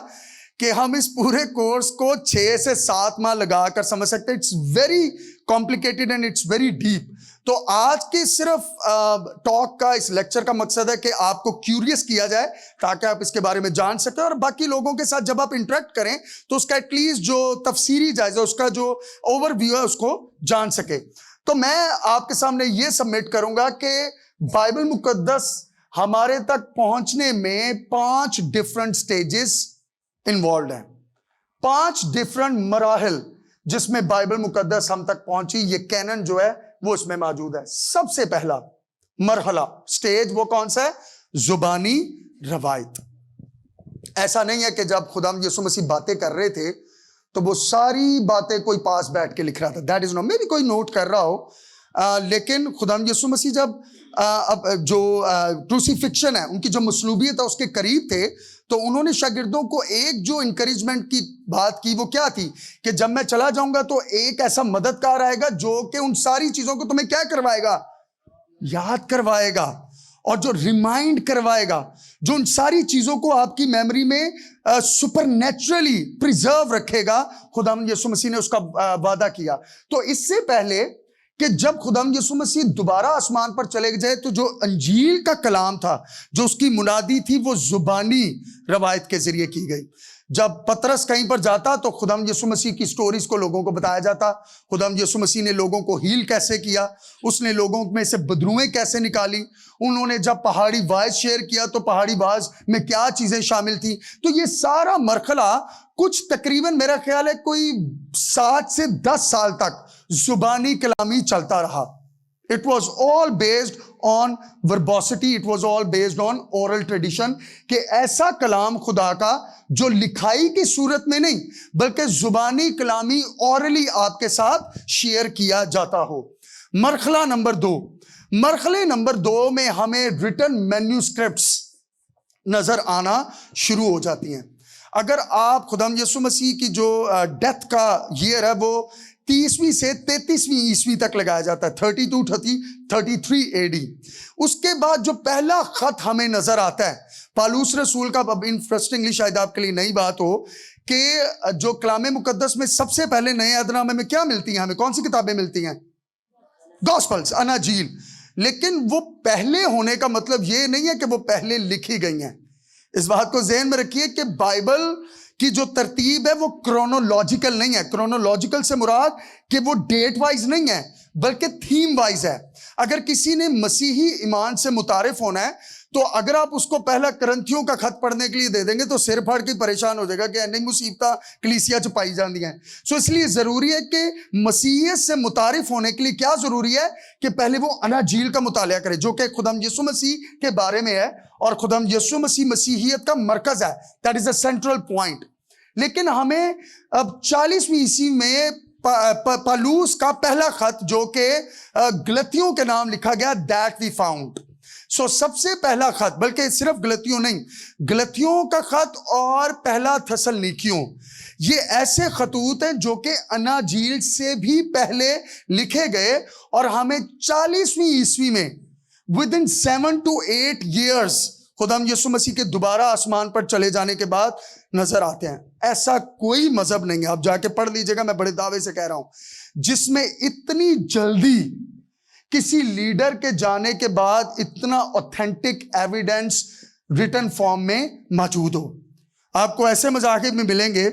کہ ہم اس پورے کورس کو 6 سے 7 ماہ لگا کر سمجھ سکتے ہیں. It's very complicated and it's very deep. تو آج کے صرف ٹاک کا, اس لیکچر کا مقصد ہے کہ آپ کو کیوریس کیا جائے تاکہ آپ اس کے بارے میں جان سکیں, اور باقی لوگوں کے ساتھ جب آپ انٹریکٹ کریں تو اس کا ایٹ لیسٹ جو تفسیری جائزہ, اس کا جو اوور ویو ہے اس کو جان سکے. تو میں آپ کے سامنے یہ سبمٹ کروں گا کہ بائبل مقدس ہمارے تک پہنچنے میں 5 ڈفرنٹ سٹیجز انوالوڈ ہیں, 5 ڈفرنٹ مراحل جس میں بائبل مقدس ہم تک پہنچی. یہ کینن جو ہے وہ اس میں موجود ہے. سب سے پہلا مرحلہ, سٹیج, وہ کون سا ہے؟ زبانی روایت. ایسا نہیں ہے کہ جب خدا یسوع مسیح باتیں کر رہے تھے تو وہ ساری باتیں کوئی پاس بیٹھ کے لکھ رہا تھا. دیٹ از ناٹ, میں بھی کوئی نوٹ کر رہا ہو, لیکن خدا یسوع مسیح جب جو کروسیفکشن ہے, ان کی جو مصلوبیت ہے اس کے قریب تھے, تو انہوں نے شاگردوں کو ایک جو انکریجمنٹ کی بات کی وہ کیا تھی کہ جب میں چلا جاؤں گا تو ایک ایسا مددگار آئے گا جو کہ ان ساری چیزوں کو تمہیں کیا کروائے گا, یاد کروائے گا, اور جو ریمائنڈ کروائے گا, جو ان ساری چیزوں کو آپ کی میموری میں سپر نیچرلی پریزرو رکھے گا. خداوند یسوع مسیح نے اس کا وعدہ کیا. تو اس سے پہلے کہ جب خداوند یسوع مسیح دوبارہ آسمان پر چلے جائے تو جو انجیل کا کلام تھا, جو اس کی منادی تھی, وہ زبانی روایت کے ذریعے کی گئی. جب پطرس کہیں پر جاتا تو خداوند یسوع مسیح کی سٹوریز کو لوگوں کو بتایا جاتا. خداوند یسوع مسیح نے لوگوں کو ہیل کیسے کیا, اس نے لوگوں میں سے بدروئیں کیسے نکالی, انہوں نے جب پہاڑی وائز شیئر کیا تو پہاڑی وائز میں کیا چیزیں شامل تھیں. تو یہ سارا مرحلہ کچھ تقریباً میرا خیال ہے کوئی 7 سے 10 سال تک زبانی کلامی چلتا رہا. It was all based on verbosity, it was all based on oral tradition, کہ ایسا کلام خدا کا جو لکھائی کی صورت میں نہیں بلکہ زبانی کلامی اورلی آپ کے ساتھ شیئر کیا جاتا ہو. مرحلہ نمبر 2 میں ہمیں ریٹن مینیوسکرپٹس نظر آنا شروع ہو جاتی ہیں. اگر آپ خداوند یسوع مسیح کی جو ڈیتھ کا ایئر ہے وہ 30ویں سے 33ویں عیسوی تک لگایا جاتا ہے, 33 AD. اس کے بعد جو پہلا خط ہمیں نظر آتا ہے پالوس رسول کا, اب انٹرسٹنگلی شاید آپ کے لیے نئی بات ہو کہ جو کلام مقدس میں سب سے پہلے نئے عہد نامے میں کیا ملتی ہیں ہمیں, کون سی کتابیں ملتی ہیں؟ گاسپلز, اناجیل. لیکن وہ پہلے ہونے کا مطلب یہ نہیں ہے کہ وہ پہلے لکھی گئی ہیں. اس بات کو ذہن میں رکھیے کہ بائبل کی جو ترتیب ہے وہ کرونولوجیکل نہیں ہے. کرونولوجیکل سے مراد کہ وہ ڈیٹ وائز نہیں ہے بلکہ تھیم وائز ہے. اگر کسی نے مسیحی ایمان سے متعارف ہونا ہے تو اگر آپ اس کو پہلا کرنتھیوں کا خط پڑھنے کے لیے دے دیں گے تو سر پھاڑ کے پریشان ہو جائے گا کہ نہیں مصیبتاں کلیسیا چ پائی جاندی ہیں. سو اس لیے ضروری ہے کہ مسیحیت سے متعارف ہونے کے لیے کیا ضروری ہے کہ پہلے وہ اناجیل کا مطالعہ کرے جو کہ خداوند یسوع مسیح کے بارے میں ہے, اور خداوند یسوع مسیح مسیحیت کا مرکز ہے. That is a central point. لیکن ہمیں اب 40ویں عیسوی میں پالوس کا پہلا خط جو کہ گلتیوں کے نام لکھا گیا, دیٹ وی فاؤنڈ. سو سب سے پہلا خط, بلکہ صرف گلتیوں نہیں, گلتیوں کا خط اور پہلا تھسلنیکیوں, یہ ایسے خطوط ہیں جو کہ اناجیل سے بھی پہلے لکھے گئے اور ہمیں 40ویں عیسوی میں within 7 to 8 years خداوند یسوع مسیح کے دوبارہ آسمان پر چلے جانے کے بعد نظر آتے ہیں. ایسا کوئی مذہب نہیں ہے, آپ جا کے پڑھ لیجئے گا, میں بڑے دعوے سے کہہ رہا ہوں, جس میں اتنی جلدی کسی لیڈر کے جانے کے بعد اتنا اوتھینٹک ایویڈنس ریٹن فارم میں موجود ہو. آپ کو ایسے مذاہب میں ملیں گے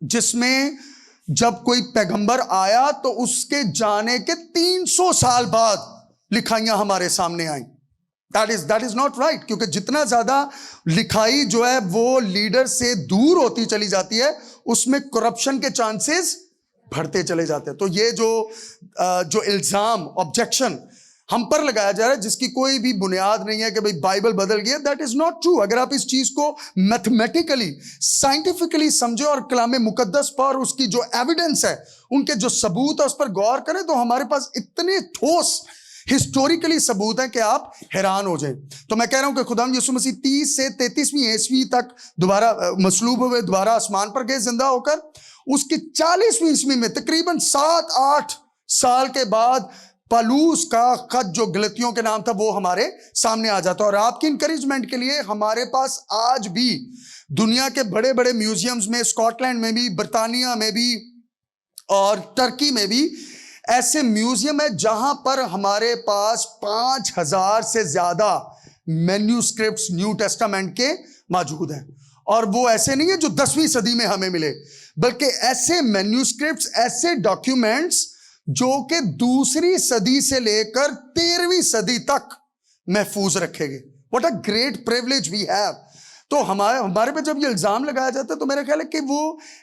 جس میں جب کوئی پیغمبر آیا تو اس کے جانے کے 300 سال بعد لکھائیاں ہمارے سامنے آئیں. That is not right, کیونکہ جتنا زیادہ لکھائی جو ہے وہ لیڈر سے دور ہوتی چلی جاتی ہے اس میں کرپشن کے چانسز بڑھتے چلے جاتے ہیں. تو یہ جو الزام, آبجیکشن ہم پر لگایا جا رہا ہے جس کی کوئی بھی بنیاد نہیں ہے کہ بھئی بائبل بدل گیا, دیٹ از ناٹ ٹرو. اگر آپ اس چیز کو میتھمیٹیکلی سائنٹیفکلی سمجھے اور کلام مقدس پر اس کی جو ایویڈنس ہے, ان کے جو ثبوت ہے اس پر غور کریں تو ہمارے پاس اتنے ٹھوس ہسٹوریکلی ثبوت ہے کہ آپ حیران ہو جائیں. تو میں کہہ رہا ہوں کہ خداوند یسوع مسیح 30 سے 33ویں عیسوی تک دوبارہ مصلوب ہوئے, دوبارہ آسمان پر گئے زندہ ہو کر. اس کی 40ویں عیسوی میں تقریباً 7-8 سال کے بعد پالوس کا خط جو گلتیوں کے نام تھا وہ ہمارے سامنے آ جاتا ہے. اور آپ کی انکریجمنٹ کے لیے ہمارے پاس آج بھی دنیا کے بڑے بڑے میوزیمز میں, اسکاٹ لینڈ میں بھی, برطانیہ میں بھی اور ٹرکی میں بھی ایسے میوزیم ہے جہاں پر ہمارے پاس 5000 سے زیادہ مینیوسکرپٹس نیو ٹیسٹامنٹ کے موجود ہیں. اور وہ ایسے نہیں ہیں جو 10ویں صدی میں ہمیں ملے, بلکہ ایسے مینیوسکرپٹس, ایسے ڈاکیومنٹس جو کہ 2ری صدی سے لے کر 13ویں صدی تک محفوظ رکھے گئے. What a great privilege we have. تو ہمارے پہ جب یہ الزام لگایا جاتا ہے تو میرا خیال ہے کہ وہ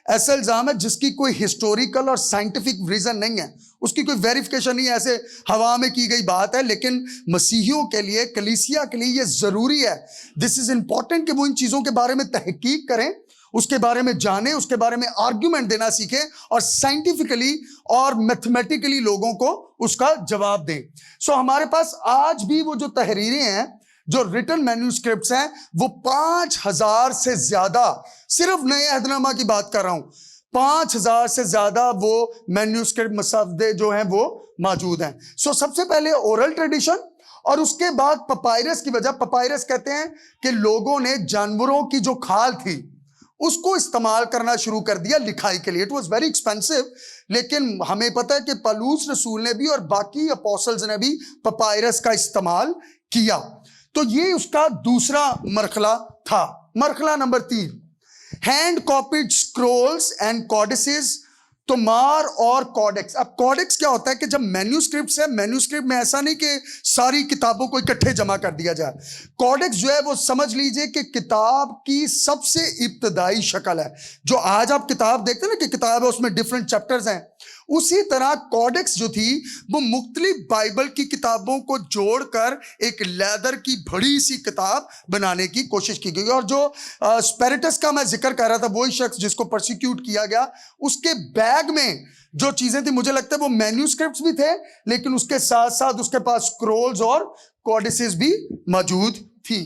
ایسا الزام ہے جس کی کوئی ہسٹوریکل اور سائنٹیفک ریزن نہیں ہے, اس کی کوئی ویریفیکیشن نہیں ہے, ایسے ہوا میں کی گئی بات ہے. لیکن مسیحیوں کے لیے, کلیسیا کے لیے یہ ضروری ہے, دس از امپورٹنٹ کہ وہ ان چیزوں کے بارے میں تحقیق کریں, اس کے بارے میں جانیں, اس کے بارے میں آرگیومنٹ دینا سیکھیں اور سائنٹیفکلی اور میتھمیٹیکلی لوگوں کو اس کا جواب دیں. سو ہمارے پاس آج بھی وہ جو تحریریں ہیں جو ریٹن مینیوسکرپٹس ہیں وہ 5000 سے زیادہ, صرف نئے عہد نامہ کی بات کر رہا ہوں, 5000 سے زیادہ وہ مینیوسکرپٹ مسودے جو ہیں وہ موجود ہیں. سو سب سے پہلے اورل ٹریڈیشن, اور اس کے بعد پپائرس کی وجہ, پپائرس کہتے ہیں کہ لوگوں نے جانوروں کی جو کھال تھی اس کو استعمال کرنا شروع کر دیا لکھائی کے لیے. اٹ واز ویری ایکسپینسو, لیکن ہمیں پتہ ہے کہ پالوس رسول نے بھی اور باقی اپوسلز نے بھی پپائرس کا استعمال کیا. تو یہ اس کا دوسرا مرحلہ تھا. مرحلہ نمبر 3, hand copied scrolls and codices, تمار اور کوڈیکس. اب کوڈیکس کیا ہوتا ہے کہ جب مینیوسکرپٹس ہے, مینیوسکرپٹ میں ایسا نہیں کہ ساری کتابوں کو اکٹھے جمع کر دیا جائے. کوڈیکس جو ہے وہ سمجھ لیجئے کہ کتاب کی سب سے ابتدائی شکل ہے. جو آج آپ کتاب دیکھتے ہیں نا کہ کتاب ہے اس میں ڈیفرنٹ چیپٹرز ہیں, اسی طرح کوڈیکس جو تھی وہ مختلف بائبل کی کتابوں کو جوڑ کر ایک لیدر کی بڑی سی کتاب بنانے کی کوشش کی گئی. اور جو اسپیریٹس کا میں ذکر کر رہا تھا, وہی شخص جس کو پرسیکیوٹ کیا گیا, اس کے بیگ میں جو چیزیں تھیں مجھے لگتا ہے وہ مینیوسکرپٹس بھی تھے, لیکن اس کے ساتھ ساتھ اس کے پاس اسکرولز اور کوڈسز بھی موجود تھی.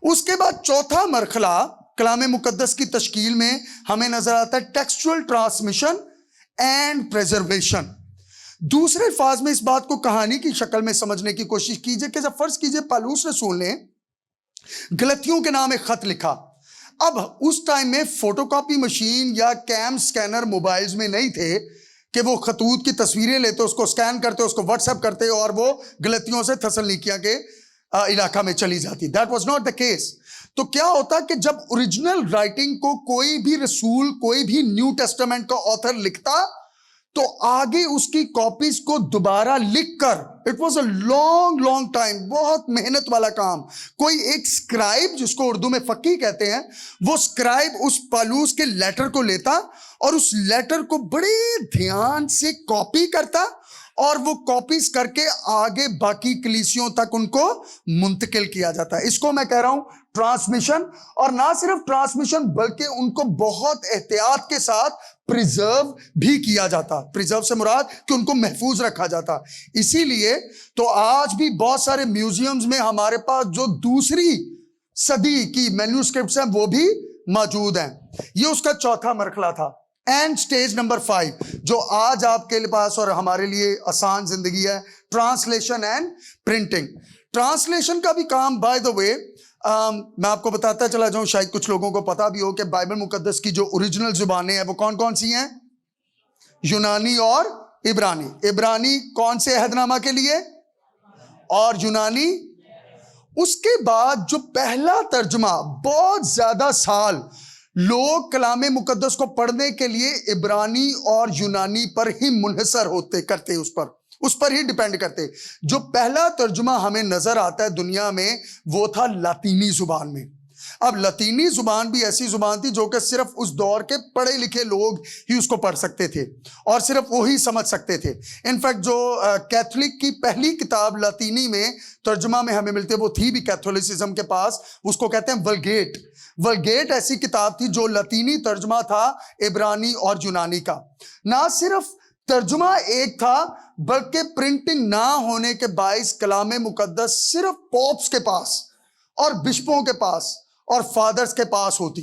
اس کے بعد چوتھا مرحلہ کلام مقدس کی تشکیل میں ہمیں نظر آتا ہے ٹیکسچول ٹرانسمیشن اینڈ پریزرویشن. دوسرے الفاظ میں اس بات کو کہانی کی شکل میں سمجھنے کی کوشش کیجئے کہ جب فرض کیجئے پالوس رسول نے گلتیوں کے نام ایک خط لکھا. اب اس ٹائم میں فوٹو کاپی مشین یا کیم سکینر موبائلز میں نہیں تھے کہ وہ خطوط کی تصویریں لیتے, اس کو سکین کرتے, اس کو واٹس ایپ کرتے اور وہ گلتیوں سے تھسلنیکیہ کے علاقہ میں چلی جاتی. That was not the case. تو کیا ہوتا کہ جب اوریجنل رائٹنگ کو کوئی بھی رسول, کوئی بھی نیو ٹیسٹامنٹ کا آتھر لکھتا تو آگے اس کی کاپیز کو دوبارہ لکھ کر, it was a long time, بہت محنت والا کام. کوئی ایک اسکرائب, جس کو اردو میں فقیہ کہتے ہیں, وہ اسکرائب اس پالوس کے لیٹر کو لیتا اور اس لیٹر کو بڑے دھیان سے کاپی کرتا اور وہ کاپیز کر کے آگے باقی کلیسیوں تک ان کو منتقل کیا جاتا ہے. اس کو میں کہہ رہا ہوں ٹرانسمیشن. اور نہ صرف ٹرانسمیشن بلکہ ان کو بہت احتیاط کے ساتھ پریزرو بھی کیا جاتا. پریزرو سے مراد کہ ان کو محفوظ رکھا جاتا. اسی لیے تو آج بھی بہت سارے میوزیمز میں ہمارے پاس جو دوسری صدی کی مینیوسکرپٹس ہیں وہ بھی موجود ہیں. یہ اس کا چوتھا مرحلہ تھا. اینڈ سٹیج نمبر 5 جو آج آپ کے پاس اور ہمارے لیے آسان زندگی ہے, ٹرانسلیشن اینڈ پرنٹنگ. ٹرانسلیشن کا بھی کام بائی دا وے میں آپ کو بتاتا چلا جاؤں, شاید کچھ لوگوں کو پتا بھی ہو کہ بائبل مقدس کی جو اوریجنل زبانیں ہیں وہ کون کون سی ہیں؟ یونانی اور عبرانی. عبرانی کون سے عہد نامہ کے لیے اور یونانی. اس کے بعد جو پہلا ترجمہ, بہت زیادہ سال لوگ کلام مقدس کو پڑھنے کے لیے عبرانی اور یونانی پر ہی منحصر ہوتے کرتے, اس پر ہی ڈیپینڈ کرتے. جو پہلا ترجمہ ہمیں نظر آتا ہے دنیا میں وہ تھا لاطینی زبان میں. اب لاطینی زبان بھی ایسی زبان تھی جو کہ صرف اس دور کے پڑھے لکھے لوگ ہی اس کو پڑھ سکتے تھے اور صرف وہی سمجھ سکتے تھے. انفیکٹ جو کیتھولک کی پہلی کتاب لاطینی میں ترجمہ میں ہمیں ملتی ہے وہ تھی بھی کیتھولسزم کے پاس, اس کو کہتے ہیں ولگیٹ. ولگیٹ ایسی کتاب تھی جو لاطینی ترجمہ تھا عبرانی اور یونانی کا. نہ صرف ترجمہ ایک تھا بلکہ پرنٹنگ نہ ہونے کے باعث کلام مقدس صرف پوپس کے پاس اور بشپوں کے پاس اور فادرز کے پاس ہوتی.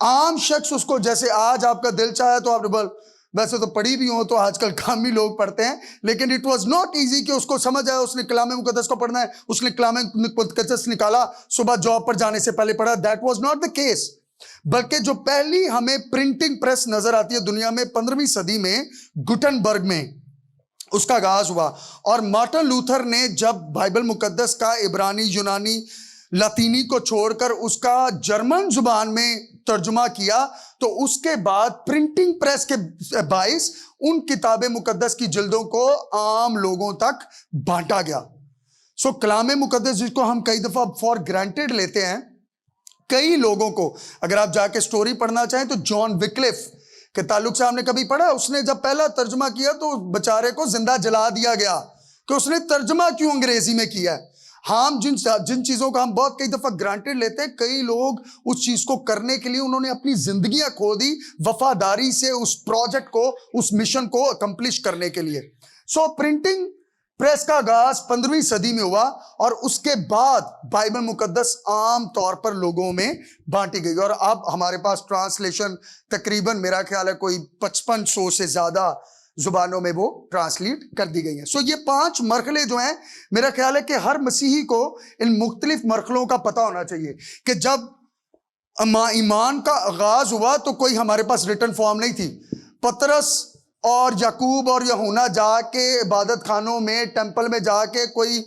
عام شخص اس کو, جیسے آج آپ کا دل چاہے تو آپ ویسے تو پڑھی بھی ہوں تو آج کل کام بھی لوگ پڑھتے ہیں, لیکن اٹ واز ناٹ ایزی کہ اس کو سمجھ آئے. اس نے کلام مقدس کو پڑھنا ہے, اس نے کلام مقدس نکالا, صبح جاب پر جانے سے پہلے پڑھا. That was not the case. بلکہ جو پہلی ہمیں پرنٹنگ پریس نظر آتی ہے دنیا میں 15ویں صدی میں گٹنبرگ میں اس کا آغاز ہوا. اور مارٹن لوتھر نے جب بائبل مقدس کا عبرانی, یونانی, لاطینی کو چھوڑ کر اس کا جرمن زبان میں ترجمہ کیا تو اس کے بعد پرنٹنگ پریس کے باعث ان کتاب مقدس کی جلدوں کو عام لوگوں تک بانٹا گیا. سو کلام مقدس جس کو ہم کئی دفعہ فار گرانٹیڈ لیتے ہیں, کئی لوگوں کو اگر آپ جا کے سٹوری پڑھنا چاہیں تو جان وکلف کے تعلق سے آپ نے کبھی پڑھا؟ اس نے جب پہلا ترجمہ کیا تو بچارے کو زندہ جلا دیا گیا کہ اس نے ترجمہ کیوں انگریزی میں کیا ہے. ہم جن چیزوں کا ہم بہت کئی دفعہ گرانٹیڈ لیتے ہیں, کئی لوگ اس چیز کو کرنے کے لیے انہوں نے اپنی زندگیاں کھو دی وفاداری سے اس پروجیکٹ کو, اس مشن کو اکمپلش کرنے کے لیے. سو پرنٹنگ پریس کا آغاز 15ویں صدی میں ہوا اور اس کے بعد بائبل مقدس عام طور پر لوگوں میں بانٹی گئی، اور اب ہمارے پاس ٹرانسلیشن تقریباً میرا خیال ہے کوئی 5500 سے زیادہ زبانوں میں وہ ٹرانسلیٹ کر دی گئی ہیں۔ سو یہ 5 مرحلے جو ہیں، میرا خیال ہے کہ ہر مسیحی کو ان مختلف مرحلوں کا پتہ ہونا چاہیے کہ جب ایمان کا آغاز ہوا تو کوئی ہمارے پاس ریٹن فارم نہیں تھی۔ پترس اور یعقوب اور یوحنا جا کے عبادت خانوں میں، ٹیمپل میں جا کے کوئی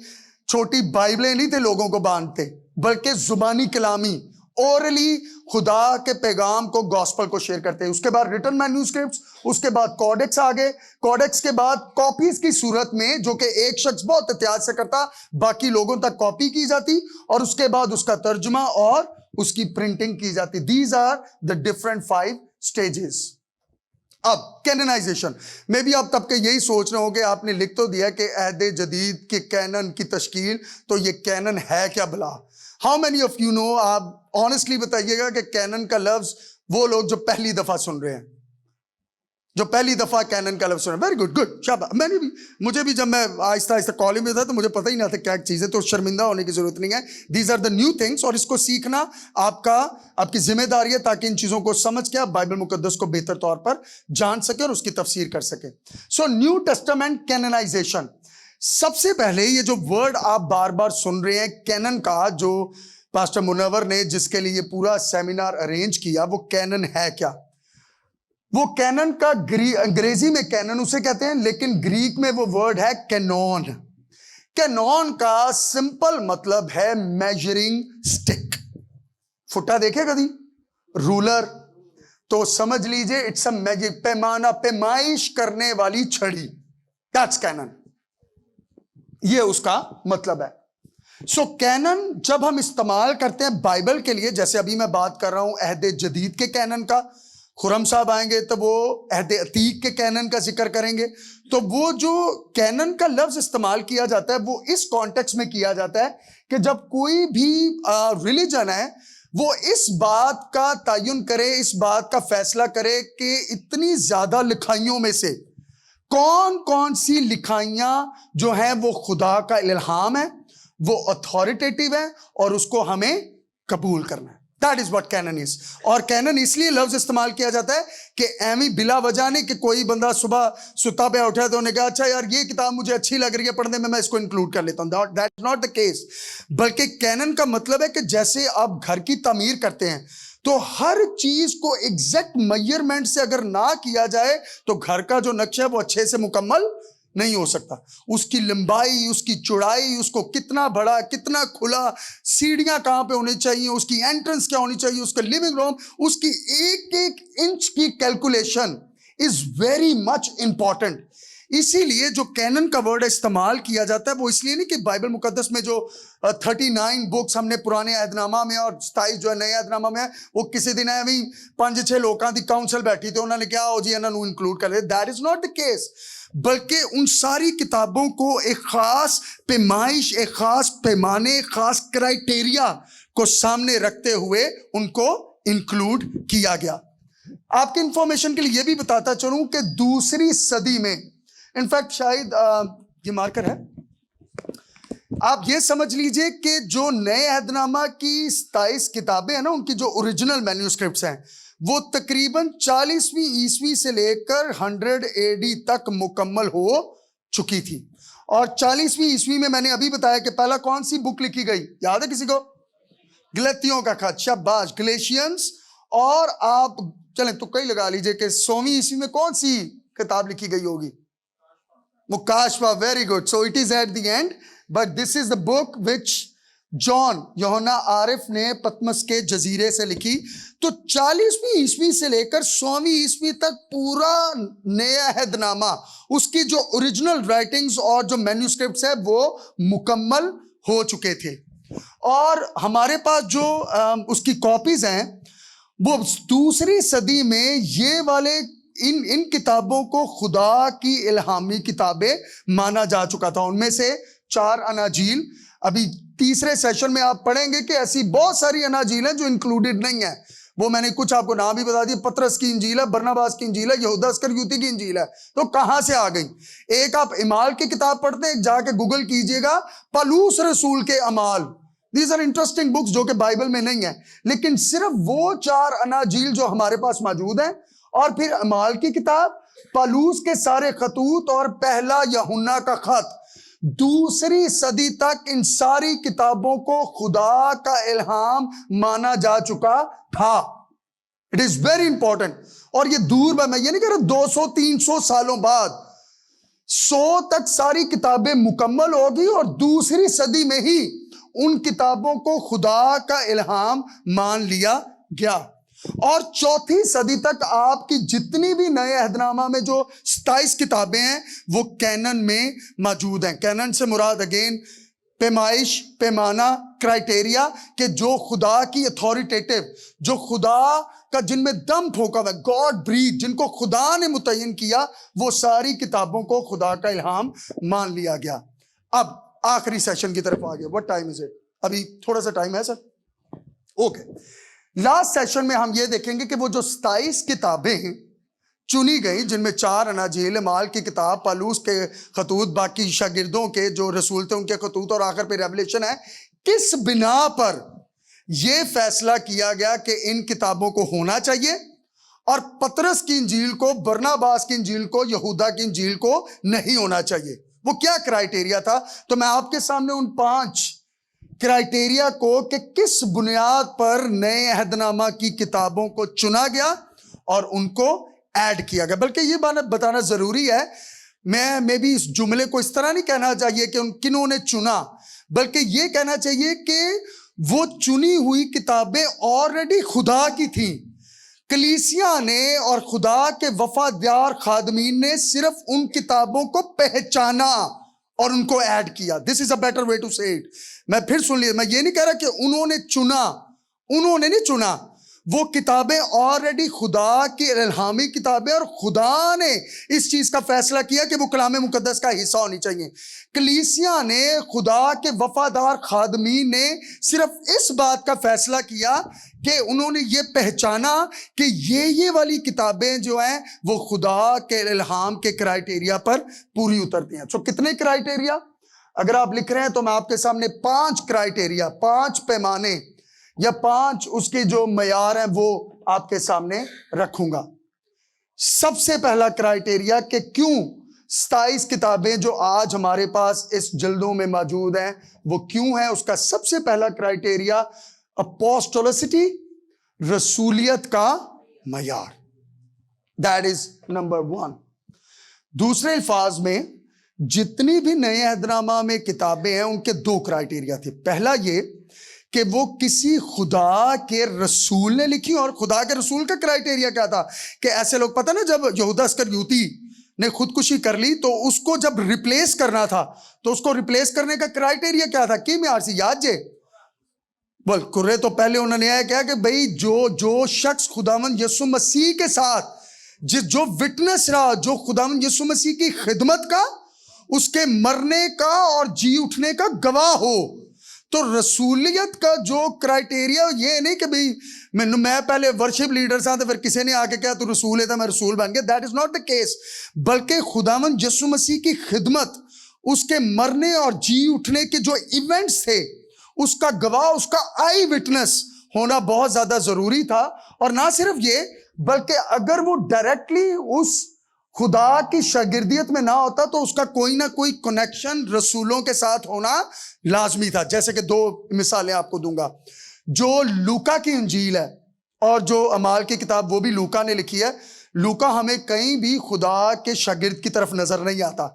چھوٹی بائبلیں نہیں تھے لوگوں کو باندھتے، بلکہ زبانی کلامی اورلی خدا کے پیغام کو، گاسپل کو شیئر کرتے ہیں۔ اس کے بعد ریٹن مینوسکرپٹس، اس کے بعد کوڈیکس آگے، کوڈیکس کے بعد کاپیز کی صورت میں، جو کہ ایک شخص بہت احتیاط سے کرتا، باقی لوگوں تک کاپی کی جاتی، اور اس کے بعد اس کا ترجمہ اور اس کی پرنٹنگ کی جاتی۔ These are the different 5 stages. اب کیننائزیشن میں بھی آپ تب کے یہی سوچ رہے ہو کہ آپ نے لکھ تو دیا کہ عہد جدید کے کینن کی تشکیل، تو یہ کینن ہے کیا بلا؟ How many of you know, آپ آنیسٹلی بتائیے گا کہ کینن کا لفظ وہ لوگ جو پہلی دفعہ سن رہے ہیں، جو پہلی دفعہ کینن کا لفظ سن رہے ہیں۔ ویری گڈ، گڈ، شاباش۔ میں نے بھی، مجھے بھی جب میں آہستہ آہستہ کالج میں تھا تو مجھے پتہ ہی نہ تھا کیا چیز ہے، تو شرمندہ ہونے کی ضرورت نہیں ہے۔ These are the new things, اور اس کو سیکھنا آپ کی ذمہ داری ہے تاکہ ان چیزوں کو سمجھ کے آپ بائبل مقدس کو بہتر طور پر جان سکیں اور اس کی تفسیر کر سکیں۔ سو نیو ٹیسٹامنٹ کیننائزیشن، سب سے پہلے یہ جو ورڈ آپ بار بار سن رہے ہیں کینن کا، جو پاسٹر منور نے جس کے لیے پورا سیمینار ارینج کیا، وہ کینن ہے کیا؟ وہ کینن کا انگریزی میں کینن اسے کہتے ہیں، لیکن گریک میں وہ ورڈ ہے کینون۔ کینون کا سمپل مطلب ہے میجرنگ سٹک۔ فٹا دیکھے کبھی رولر؟ تو سمجھ لیجئے اٹس اے میجر، پیمانہ، پیمائش کرنے والی چھڑی، دیٹس کینن، یہ اس کا مطلب ہے۔ سو کینن جب ہم استعمال کرتے ہیں بائبل کے لیے، جیسے ابھی میں بات کر رہا ہوں عہد جدید کے کینن کا، خرم صاحب آئیں گے تو وہ عہد عتیق کے کینن کا ذکر کریں گے، تو وہ جو کینن کا لفظ استعمال کیا جاتا ہے وہ اس کانٹیکس میں کیا جاتا ہے کہ جب کوئی بھی ریلیجن ہے وہ اس بات کا تعین کرے، اس بات کا فیصلہ کرے کہ اتنی زیادہ لکھائیوں میں سے کون کون سی لکھائیاں جو ہیں وہ خدا کا الہام ہے، وہ اتھارٹیٹیو ہے، اور اس کو ہمیں قبول کرنا ہے۔ That is what canon is۔ اور کینن اس لیے لفظ استعمال کیا جاتا ہے کہ ایمی بلا وجہ نہیں کہ کوئی بندہ صبح ستا پہ اٹھا تو انہوں نے کہا اچھا یار یہ کتاب مجھے اچھی لگ رہی ہے پڑھنے میں اس کو انکلوڈ کر لیتا ہوں۔ That is not the case۔ بلکہ کینن کا مطلب ہے کہ جیسے آپ گھر کی تعمیر کرتے ہیں تو ہر چیز کو ایگزیکٹ میئرمنٹ سے اگر نہ کیا جائے تو گھر کا جو نقشہ ہے وہ اچھے سے مکمل نہیں ہو سکتا۔ اس کی لمبائی، اس کی چوڑائی، اس کو کتنا بڑا، کتنا کھلا، سیڑھیاں کہاں پہ ہونی چاہیے، اس کی انٹرنس کیا ہونی چاہیے، اس کا لیونگ روم، اس کی ایک ایک انچ کی calculation is very much important. اسی لیے جو کینن کا ورڈ استعمال کیا جاتا ہے وہ اس لیے نہیں کہ بائبل مقدس میں جو 39 بکس ہم نے پرانے عہد نامہ میں اور 27 جو ہے نئے عہد نامہ میں ہے، وہ کسی دن ایویں 5-6 لوگاں دی کاؤنسل بیٹھی تھی، انہوں نے کیا ہو جی انہوں نے انکلوڈ کر لیا۔ That is not the case, بلکہ ان ساری کتابوں کو ایک خاص پیمائش، ایک خاص پیمانے، خاص کرائٹیریا کو سامنے رکھتے ہوئے ان کو انکلوڈ کیا گیا۔ آپ کی انفارمیشن کے لیے یہ بھی بتاتا چلوں کہ دوسری صدی میں، انفیکٹ شاید یہ مارکر ہے، آپ یہ سمجھ لیجئے کہ جو نئے عہد نامہ کی 27 کتابیں ہیں نا، ان کی جو اوریجنل مینیوسکرپٹس ہیں وہ تقریباً 40ویں عیسوی سے لے کر 100 AD تک مکمل ہو چکی تھی۔ اور 40ویں عیسوی میں نے ابھی بتایا کہ پہلا کون سی بک لکھی گئی، یاد ہے کسی کو؟ گلتیوں کا خط، شاباش، گلیشینز۔ اور آپ چلیں تو کئی لگا لیجئے کہ 100ویں عیسوی میں کون سی کتاب لکھی گئی ہوگی؟ مکاشفہ، very good. So it is at the end, but this is the book which John یوحنا عارف نے پتمس کے جزیرے سے لکھی۔ تو 40ویں عیسوی سے لے کر 100ویں عیسوی تک پورا نیا عہد نامہ، اس کی جو اوریجنل رائٹنگز اور جو مینیوسکرپٹس ہے وہ مکمل ہو چکے تھے۔ اور ہمارے پاس جو اس کی کاپیز ہیں وہ دوسری صدی میں یہ والے ان کتابوں کو خدا کی الہامی کتابیں مانا جا چکا تھا۔ ان میں سے 4 اناجیل، ابھی تیسرے سیشن میں آپ پڑھیں گے کہ ایسی بہت ساری اناجیل ہیں جو انکلوڈڈ نہیں ہیں، وہ میں نے کچھ آپ کو نام بھی بتا دیا. پطرس کی انجیل ہے, برناباس کی انجیل ہے, یہودا اسکریوتی کی انجیل ہے. تو کہاں سے آ گئی؟ ایک آپ اعمال کی کتاب پڑھتے ہیں, ایک جا کے گوگل کیجئے گا پالوس رسول کے اعمال. دیز آر انٹرسٹنگ بکس جو کہ بائبل میں نہیں ہے, لیکن صرف وہ 4 اناجیل جو ہمارے پاس موجود ہیں, اور پھر اعمال کی کتاب, پالوس کے سارے خطوط, اور پہلا یوحنا کا خط. 2 صدی تک ان ساری کتابوں کو خدا کا الہام مانا جا چکا تھا. It is very important. اور یہ دور میں یہ نہیں کہہ رہا 200-300 سالوں بعد 100 تک ساری کتابیں مکمل ہوگی, اور 2 صدی میں ہی ان کتابوں کو خدا کا الہام مان لیا گیا. اور 4 صدی تک آپ کی جتنی بھی نئے عہد نامہ میں جو 27 کتابیں ہیں وہ کینن میں موجود ہیں. کینن سے مراد اگین پیمائش, پیمانہ, کرائٹیریا, کہ جو خدا کی اتھارٹیٹو, جو خدا کا جن میں دم پھونکا ہوا ہے, گاڈ بریتھ, جن کو خدا نے متعین کیا, وہ ساری کتابوں کو خدا کا الہام مان لیا گیا. اب آخری سیشن کی طرف آ گیا. what time is it؟ ابھی تھوڑا سا ٹائم ہے سر. اوکے, لاسٹ سیشن میں ہم یہ دیکھیں گے کہ وہ جو 27 کتابیں چنی گئی, جن میں 4 اناجیل, اعمال کی کتاب, پالوس کے خطوط, باقی شاگردوں کے جو رسول تھے ان کے خطوط, اور آخر پہ ریولیشن ہے, کس بنا پر یہ فیصلہ کیا گیا کہ ان کتابوں کو ہونا چاہیے, اور پطرس کی انجیل کو, برناباس کی انجیل کو, یہودا کی انجیل کو نہیں ہونا چاہیے؟ وہ کیا کرائٹیریا تھا؟ تو میں آپ کے سامنے ان 5 کرائٹیریا کو, کہ کس بنیاد پر نئے عہد نامہ کی کتابوں کو چنا گیا اور ان کو ایڈ کیا گیا. بلکہ یہ بات بتانا ضروری ہے, میں بھی اس جملے کو اس طرح نہیں کہنا چاہیے کہ ان کنہوں نے چنا, بلکہ یہ کہنا چاہیے کہ وہ چنی ہوئی کتابیں آلریڈی خدا کی تھیں. کلیسیا نے اور خدا کے وفادار خادمین نے صرف ان کتابوں کو پہچانا اور ان کو ایڈ کیا. دس از اے بیٹر وے ٹو سے اٹ. میں پھر سن لیا, میں یہ نہیں کہہ رہا کہ انہوں نے چنا, انہوں نے نہیں چنا. وہ کتابیں آلریڈی خدا کی الہامی کتابیں, اور خدا نے اس چیز کا فیصلہ کیا کہ وہ کلام مقدس کا حصہ ہونی چاہیے. کلیسیا نے, خدا کے وفادار خادمین نے صرف اس بات کا فیصلہ کیا کہ انہوں نے یہ پہچانا کہ یہ والی کتابیں جو ہیں وہ خدا کے الہام کے کرائٹیریا پر پوری اترتی ہیں. تو کتنے کرائٹیریا اگر آپ لکھ رہے ہیں تو میں آپ کے سامنے 5 کرائٹیریا, 5 پیمانے یا 5 اس کے جو معیار ہیں وہ آپ کے سامنے رکھوں گا. سب سے پہلا کرائٹیریا کہ کیوں 27 کتابیں جو آج ہمارے پاس اس جلدوں میں موجود ہیں وہ کیوں ہیں, اس کا سب سے پہلا کرائٹیریا اپوسٹولسٹی, رسولیت کا معیار. That is number 1. دوسرے الفاظ میں جتنی بھی نئے عہد نامہ میں کتابیں ہیں ان کے 2 کرائٹیریا تھے. پہلا یہ کہ وہ کسی خدا کے رسول نے لکھی, اور خدا کے رسول کا کرائٹیریا کیا تھا کہ ایسے لوگ, پتہ نا جب یہودا اسکریوتی نے خودکشی کر لی تو اس کو جب ریپلیس کرنا تھا تو اس کو ریپلیس کرنے کا کرائٹیریا کیا تھا؟ کی معیار سی یاد جے بول کرے. تو پہلے انہوں نے یہ کہا کہ بھئی جو شخص خداوند یسوع مسیح کے ساتھ جو وٹنس رہا, جو خداوند یسوع مسیح کی خدمت کا, اس کے مرنے کا اور جی اٹھنے کا گواہ ہو. تو رسولیت کا جو کرائٹیریا یہ نہیں کہ بھئی میں پہلے ورشپ لیڈر تھا تو پھر کسی نے آ کے کہا تو رسول ہے تھا میں رسول بن گیا. That is not the case. بلکہ خداوند یسوع مسیح کی خدمت, اس کے مرنے اور جی اٹھنے کے جو ایونٹس تھے اس کا گواہ, اس کا آئی وٹنس ہونا بہت زیادہ ضروری تھا. اور نہ صرف یہ, بلکہ اگر وہ ڈائریکٹلی اس خدا کی شاگردیت میں نہ ہوتا تو اس کا کوئی نہ کوئی کنیکشن رسولوں کے ساتھ ہونا لازمی تھا. جیسے کہ 2 مثالیں آپ کو دوں گا. جو لوکا کی انجیل ہے اور جو اعمال کی کتاب وہ بھی لوکا نے لکھی ہے, لوکا ہمیں کہیں بھی خدا کے شاگرد کی طرف نظر نہیں آتا.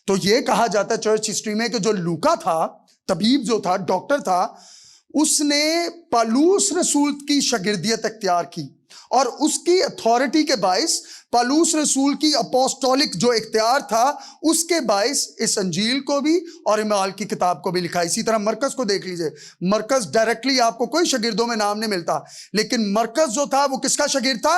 تو یہ کہا جاتا ہے چرچ ہسٹری میں کہ جو لوکا تھا, طبیب جو تھا, ڈاکٹر تھا, اس نے پالوس رسول کی شاگردیت اختیار کی, اور اس کی اتھارٹی کے باعث پالوس رسول کی اپوسٹولک جو اختیار تھا اس کے باعث اس انجیل کو بھی اور اعمال کی کتاب کو بھی لکھا. اسی طرح مرکز کو دیکھ لیجئے. مرکز ڈائریکٹلی آپ کو کوئی شاگردوں میں نام نہیں ملتا, لیکن مرکز جو تھا وہ کس کا شاگرد تھا؟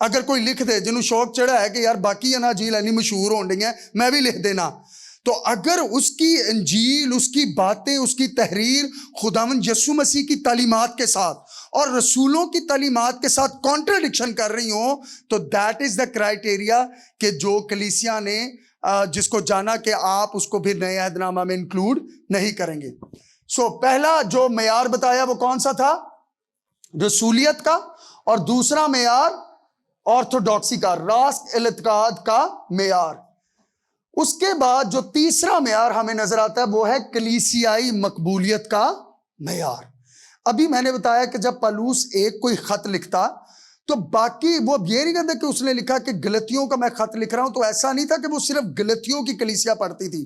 اگر کوئی لکھ دے جنہوں شوق چڑھا ہے کہ یار باقی اناجیل اینی مشہور ہون رہی ہیں میں بھی لکھ دینا، تو اگر اس کی انجیل، اس کی باتیں، اس کی تحریر خداوند یسوع مسیح کی تعلیمات کے ساتھ اور رسولوں کی تعلیمات کے ساتھ کانٹرڈکشن کر رہی ہوں، تو دیٹ از دا کرائیٹیریا کہ جو کلیسیا نے جس کو جانا کہ آپ اس کو پھر نئے عہد نامہ میں انکلوڈ نہیں کریں گے۔ سو پہلا جو معیار بتایا وہ کون سا تھا؟ رسولیت کا، اور دوسرا معیار آرتھوڈاکسی کا، راست الاعتقاد کا معیار۔ اس کے بعد جو تیسرا معیار ہمیں نظر آتا ہے وہ ہے کلیسیائی مقبولیت کا معیار۔ ابھی میں نے بتایا کہ جب پالوس ایک کوئی خط لکھتا تو باقی وہ یہ نہیں کہتا کہ اس نے لکھا کہ گلتیوں کا میں خط لکھ رہا ہوں، تو ایسا نہیں تھا کہ وہ صرف گلتیوں کی کلیسیا پڑھتی تھی،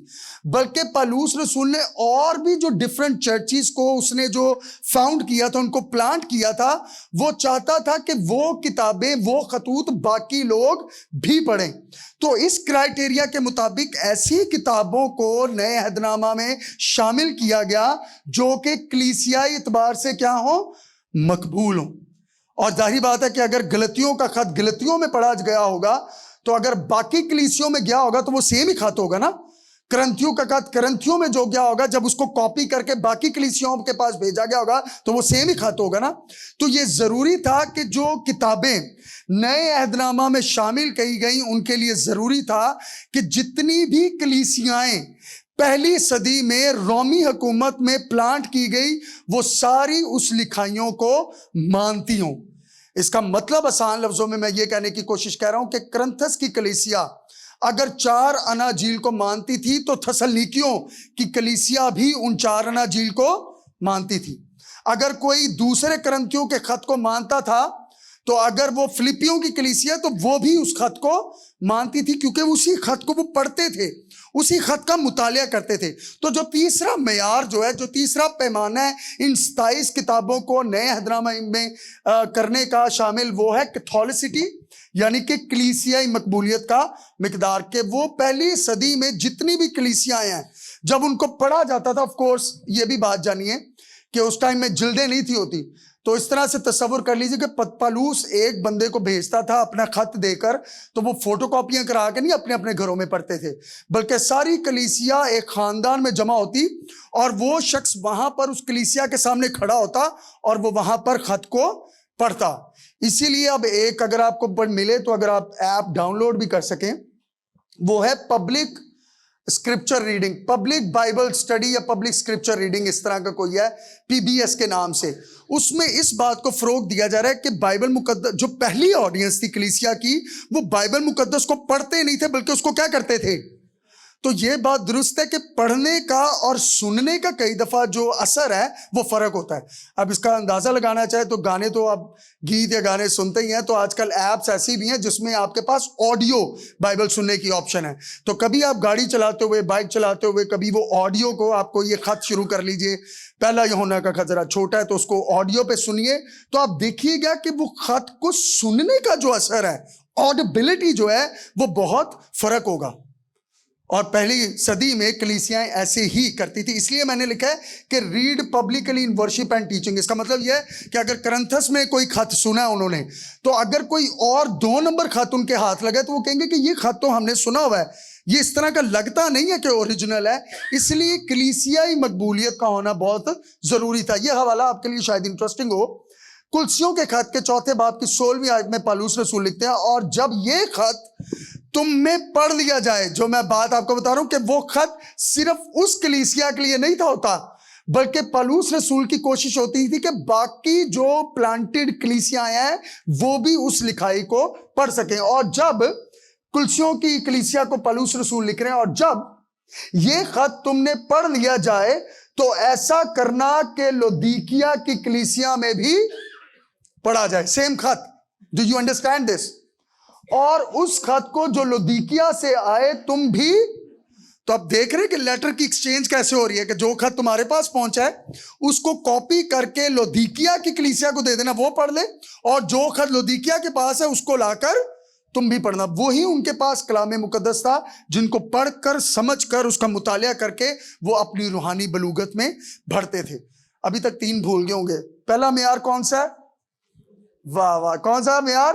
بلکہ پالوس رسول نے اور بھی جو ڈیفرنٹ چرچز کو اس نے جو فاؤنڈ کیا تھا، ان کو پلانٹ کیا تھا، وہ چاہتا تھا کہ وہ کتابیں، وہ خطوط باقی لوگ بھی پڑھیں۔ تو اس کرائیٹیریا کے مطابق ایسی کتابوں کو نئے عہد نامہ میں شامل کیا گیا جو کہ کلیسیائی اعتبار سے کیا ہوں؟ مقبول ہوں۔ اور ظاہری بات ہے کہ اگر گلتیوں کا خط گلتیوں میں پڑھا گیا ہوگا تو اگر باقی کلیسیوں میں گیا ہوگا تو وہ سیم ہی خط ہوگا نا۔ کرنتھیوں کا خط کرنتھیوں میں جو گیا ہوگا، جب اس کو کاپی کر کے باقی کلیسیوں کے پاس بھیجا گیا ہوگا تو وہ سیم ہی خط ہوگا نا۔ تو یہ ضروری تھا کہ جو کتابیں نئے عہد نامہ میں شامل کی گئیں ان کے لیے ضروری تھا کہ جتنی بھی کلیسیائیں پہلی صدی میں رومی حکومت میں پلانٹ کی گئی وہ ساری اس لکھائیوں کو مانتی ہوں۔ اس کا مطلب آسان لفظوں میں یہ کہنے کی کوشش کر رہا ہوں کہ کرنتھس کی کلیسیا اگر 4 اناجیل کو مانتی تھی تو تھسلنیکیوں کی کلیسیا بھی ان 4 اناجیل کو مانتی تھی۔ اگر کوئی دوسرے کرنتھیوں کے خط کو مانتا تھا تو اگر وہ فلپیوں کی کلیسیا تو وہ بھی اس خط کو مانتی تھی، کیونکہ اسی خط کو وہ پڑھتے تھے، اسی خط کا مطالعہ کرتے تھے۔ تو جو تیسرا معیار جو ہے، جو تیسرا پیمانہ ہے ان 27 کتابوں کو نئے عہد نامہ میں کرنے کا شامل، وہ ہے کیتھولسٹی، یعنی کہ کلیسیائی مقبولیت کا مقدار، کہ وہ پہلی صدی میں جتنی بھی کلیسیاں ہیں جب ان کو پڑھا جاتا تھا، آف کورس یہ بھی بات جانیے کہ اس ٹائم میں جلدیں نہیں تھی ہوتی، تو اس طرح سے تصور کر لیجئے کہ پالوس ایک بندے کو بھیجتا تھا اپنا خط دے کر، تو وہ فوٹو کاپیاں کرا کے نہیں اپنے اپنے گھروں میں پڑھتے تھے، بلکہ ساری کلیسیا ایک خاندان میں جمع ہوتی اور وہ شخص وہاں پر اس کلیسیا کے سامنے کھڑا ہوتا اور وہ وہاں پر خط کو پڑھتا۔ اسی لیے اب ایک اگر آپ کو ملے تو اگر آپ ایپ ڈاؤن لوڈ بھی کر سکیں، وہ ہے public scripture reading, public Bible study یا پبلک اسکرپچر ریڈنگ، اس طرح کا کوئی ہے، PBS کے نام سے۔ اس میں اس بات کو فروغ دیا جا رہا ہے کہ بائبل مقدس، جو پہلی آڈینس تھی کلیسیا کی، وہ بائبل مقدس کو پڑھتے نہیں تھے بلکہ اس کو کیا کرتے تھے۔ تو یہ بات درست ہے کہ پڑھنے کا اور سننے کا کئی دفعہ جو اثر ہے وہ فرق ہوتا ہے۔ اب اس کا اندازہ لگانا چاہے تو گانے تو آپ گیت یا گانے سنتے ہی ہیں، تو آج کل ایپس ایسی بھی ہیں جس میں آپ کے پاس آڈیو بائبل سننے کی آپشن ہے، تو کبھی آپ گاڑی چلاتے ہوئے، بائک چلاتے ہوئے، کبھی وہ آڈیو کو آپ کو یہ خط شروع کر لیجئے، پہلا یوحنا کا خط ذرا چھوٹا ہے تو اس کو آڈیو پہ سنیے، تو آپ دیکھیے گا کہ وہ خط کو سننے کا جو اثر ہے، آڈیبلٹی جو ہے، وہ بہت فرق ہوگا۔ اور پہلی صدی میں کلیسیاں ایسے ہی کرتی تھی، اس لیے میں نے لکھا ہے کہ read publicly in worship and teaching. اس کا مطلب یہ ہے کہ اگر کرنتھس میں کوئی خط سنا ہے انہوں نے، تو اگر کوئی اور 2 نمبر خط ان کے ہاتھ لگے تو وہ کہیں گے کہ یہ خط تو ہم نے سنا ہوا ہے، یہ اس طرح کا لگتا نہیں ہے کہ اوریجنل ہے۔ اس لیے کلیسیائی مقبولیت کا ہونا بہت ضروری تھا۔ یہ حوالہ آپ کے لیے شاید انٹرسٹنگ ہو۔ کلسیوں کے خط کے 4 باب کی 16ویں آیت میں پالوس رسول لکھتے ہیں، اور جب یہ خط تم میں پڑھ لیا جائے، جو میں بات آپ کو بتا رہا ہوں کہ وہ خط صرف اس کلیسیا کے لیے نہیں تھا ہوتا، بلکہ پالوس رسول کی کوشش ہوتی تھی کہ باقی جو پلانٹڈ کلیسیاں ہیں وہ بھی اس لکھائی کو پڑھ سکیں۔ اور جب کلسیوں کی کلیسیا کو پالوس رسول لکھ رہے ہیں، اور جب یہ خط تم نے پڑھ لیا جائے تو ایسا کرنا کہ لودیکیا کی کلیسیا میں بھی پڑھا جائے، سیم خط۔ Do you understand this? اور اس خط کو جو لودیکیا سے آئے تم بھی، تو اب دیکھ رہے کہ لیٹر کی ایکسچینج کیسے ہو رہی ہے، کہ جو خط تمہارے پاس پہنچا ہے اس کو کاپی کر کے لودیکیا کی کلیسیا کو دے دینا، وہ پڑھ لے، اور جو خط لودیکیا کے پاس ہے اس کو لا کر تم بھی پڑھنا۔ وہی ان کے پاس کلام مقدس تھا جن کو پڑھ کر، سمجھ کر، اس کا مطالعہ کر کے وہ اپنی روحانی بلوغت میں بڑھتے تھے۔ ابھی تک 3 بھول گئے ہوں گے۔ پہلا معیار کون سا ہے؟ واہ واہ، کون سا معیار؟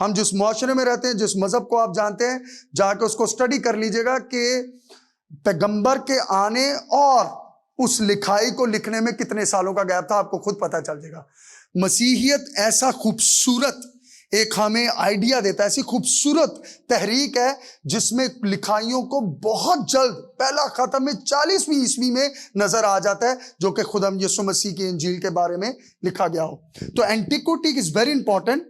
ہم جس معاشرے میں رہتے ہیں, جس مذہب کو آپ جانتے ہیں, جا کے اس کو اسٹڈی کر لیجئے گا کہ پیغمبر کے آنے اور اس لکھائی کو لکھنے میں کتنے سالوں کا گیپ تھا, آپ کو خود پتہ چل جائے گا. مسیحیت ایسا خوبصورت ایک ہمیں آئیڈیا دیتا ہے, ایسی خوبصورت تحریک ہے جس میں لکھائیوں کو بہت جلد پہلا خاتم میں 40ویں عیسوی میں نظر آ جاتا ہے, جو کہ خدا یسوع مسیح کی انجیل کے بارے میں لکھا گیا ہو. تو اینٹیکوٹی از ویری امپورٹنٹ,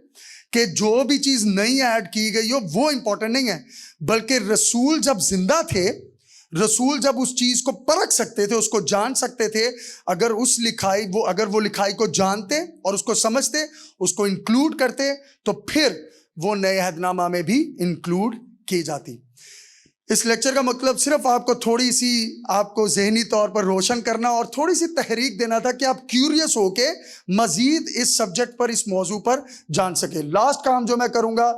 کہ جو بھی چیز نئی ایڈ کی گئی ہو وہ امپورٹنٹ نہیں ہے, بلکہ رسول جب زندہ تھے, رسول جب اس چیز کو پرکھ سکتے تھے, اس کو جان سکتے تھے, اگر وہ لکھائی کو جانتے اور اس کو سمجھتے, اس کو انکلوڈ کرتے, تو پھر وہ نئے عہد نامہ میں بھی انکلوڈ کی جاتی. اس لیکچر کا مطلب صرف آپ کو تھوڑی سی آپ کو ذہنی طور پر روشن کرنا اور تھوڑی سی تحریک دینا تھا کہ آپ کیوریس ہو کے مزید اس سبجیکٹ پر, اس موضوع پر جان سکیں. لاسٹ کام جو میں کروں گا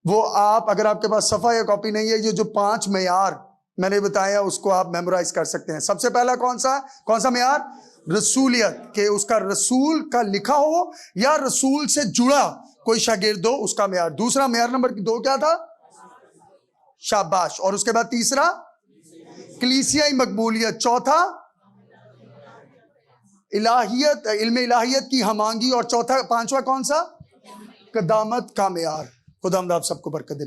وہ آپ, اگر آپ کے پاس صفحہ یا کاپی نہیں ہے, یہ جو 5 معیار میں نے بتایا اس کو آپ میمورائز کر سکتے ہیں. سب سے پہلا کون سا معیار؟ رسولیت, کہ اس کا رسول کا لکھا ہو یا رسول سے جڑا کوئی شاگرد ہو, اس کا معیار. دوسرا معیار نمبر 2 کیا تھا؟ شاباش. اور اس کے بعد تیسرا کلیسیائی مقبولیت. چوتھا الہیت, علم الہیت کی ہم آہنگی. اور پانچواں کون سا؟ قدامت کا معیار. خدا ہم آپ سب کو برکت دے.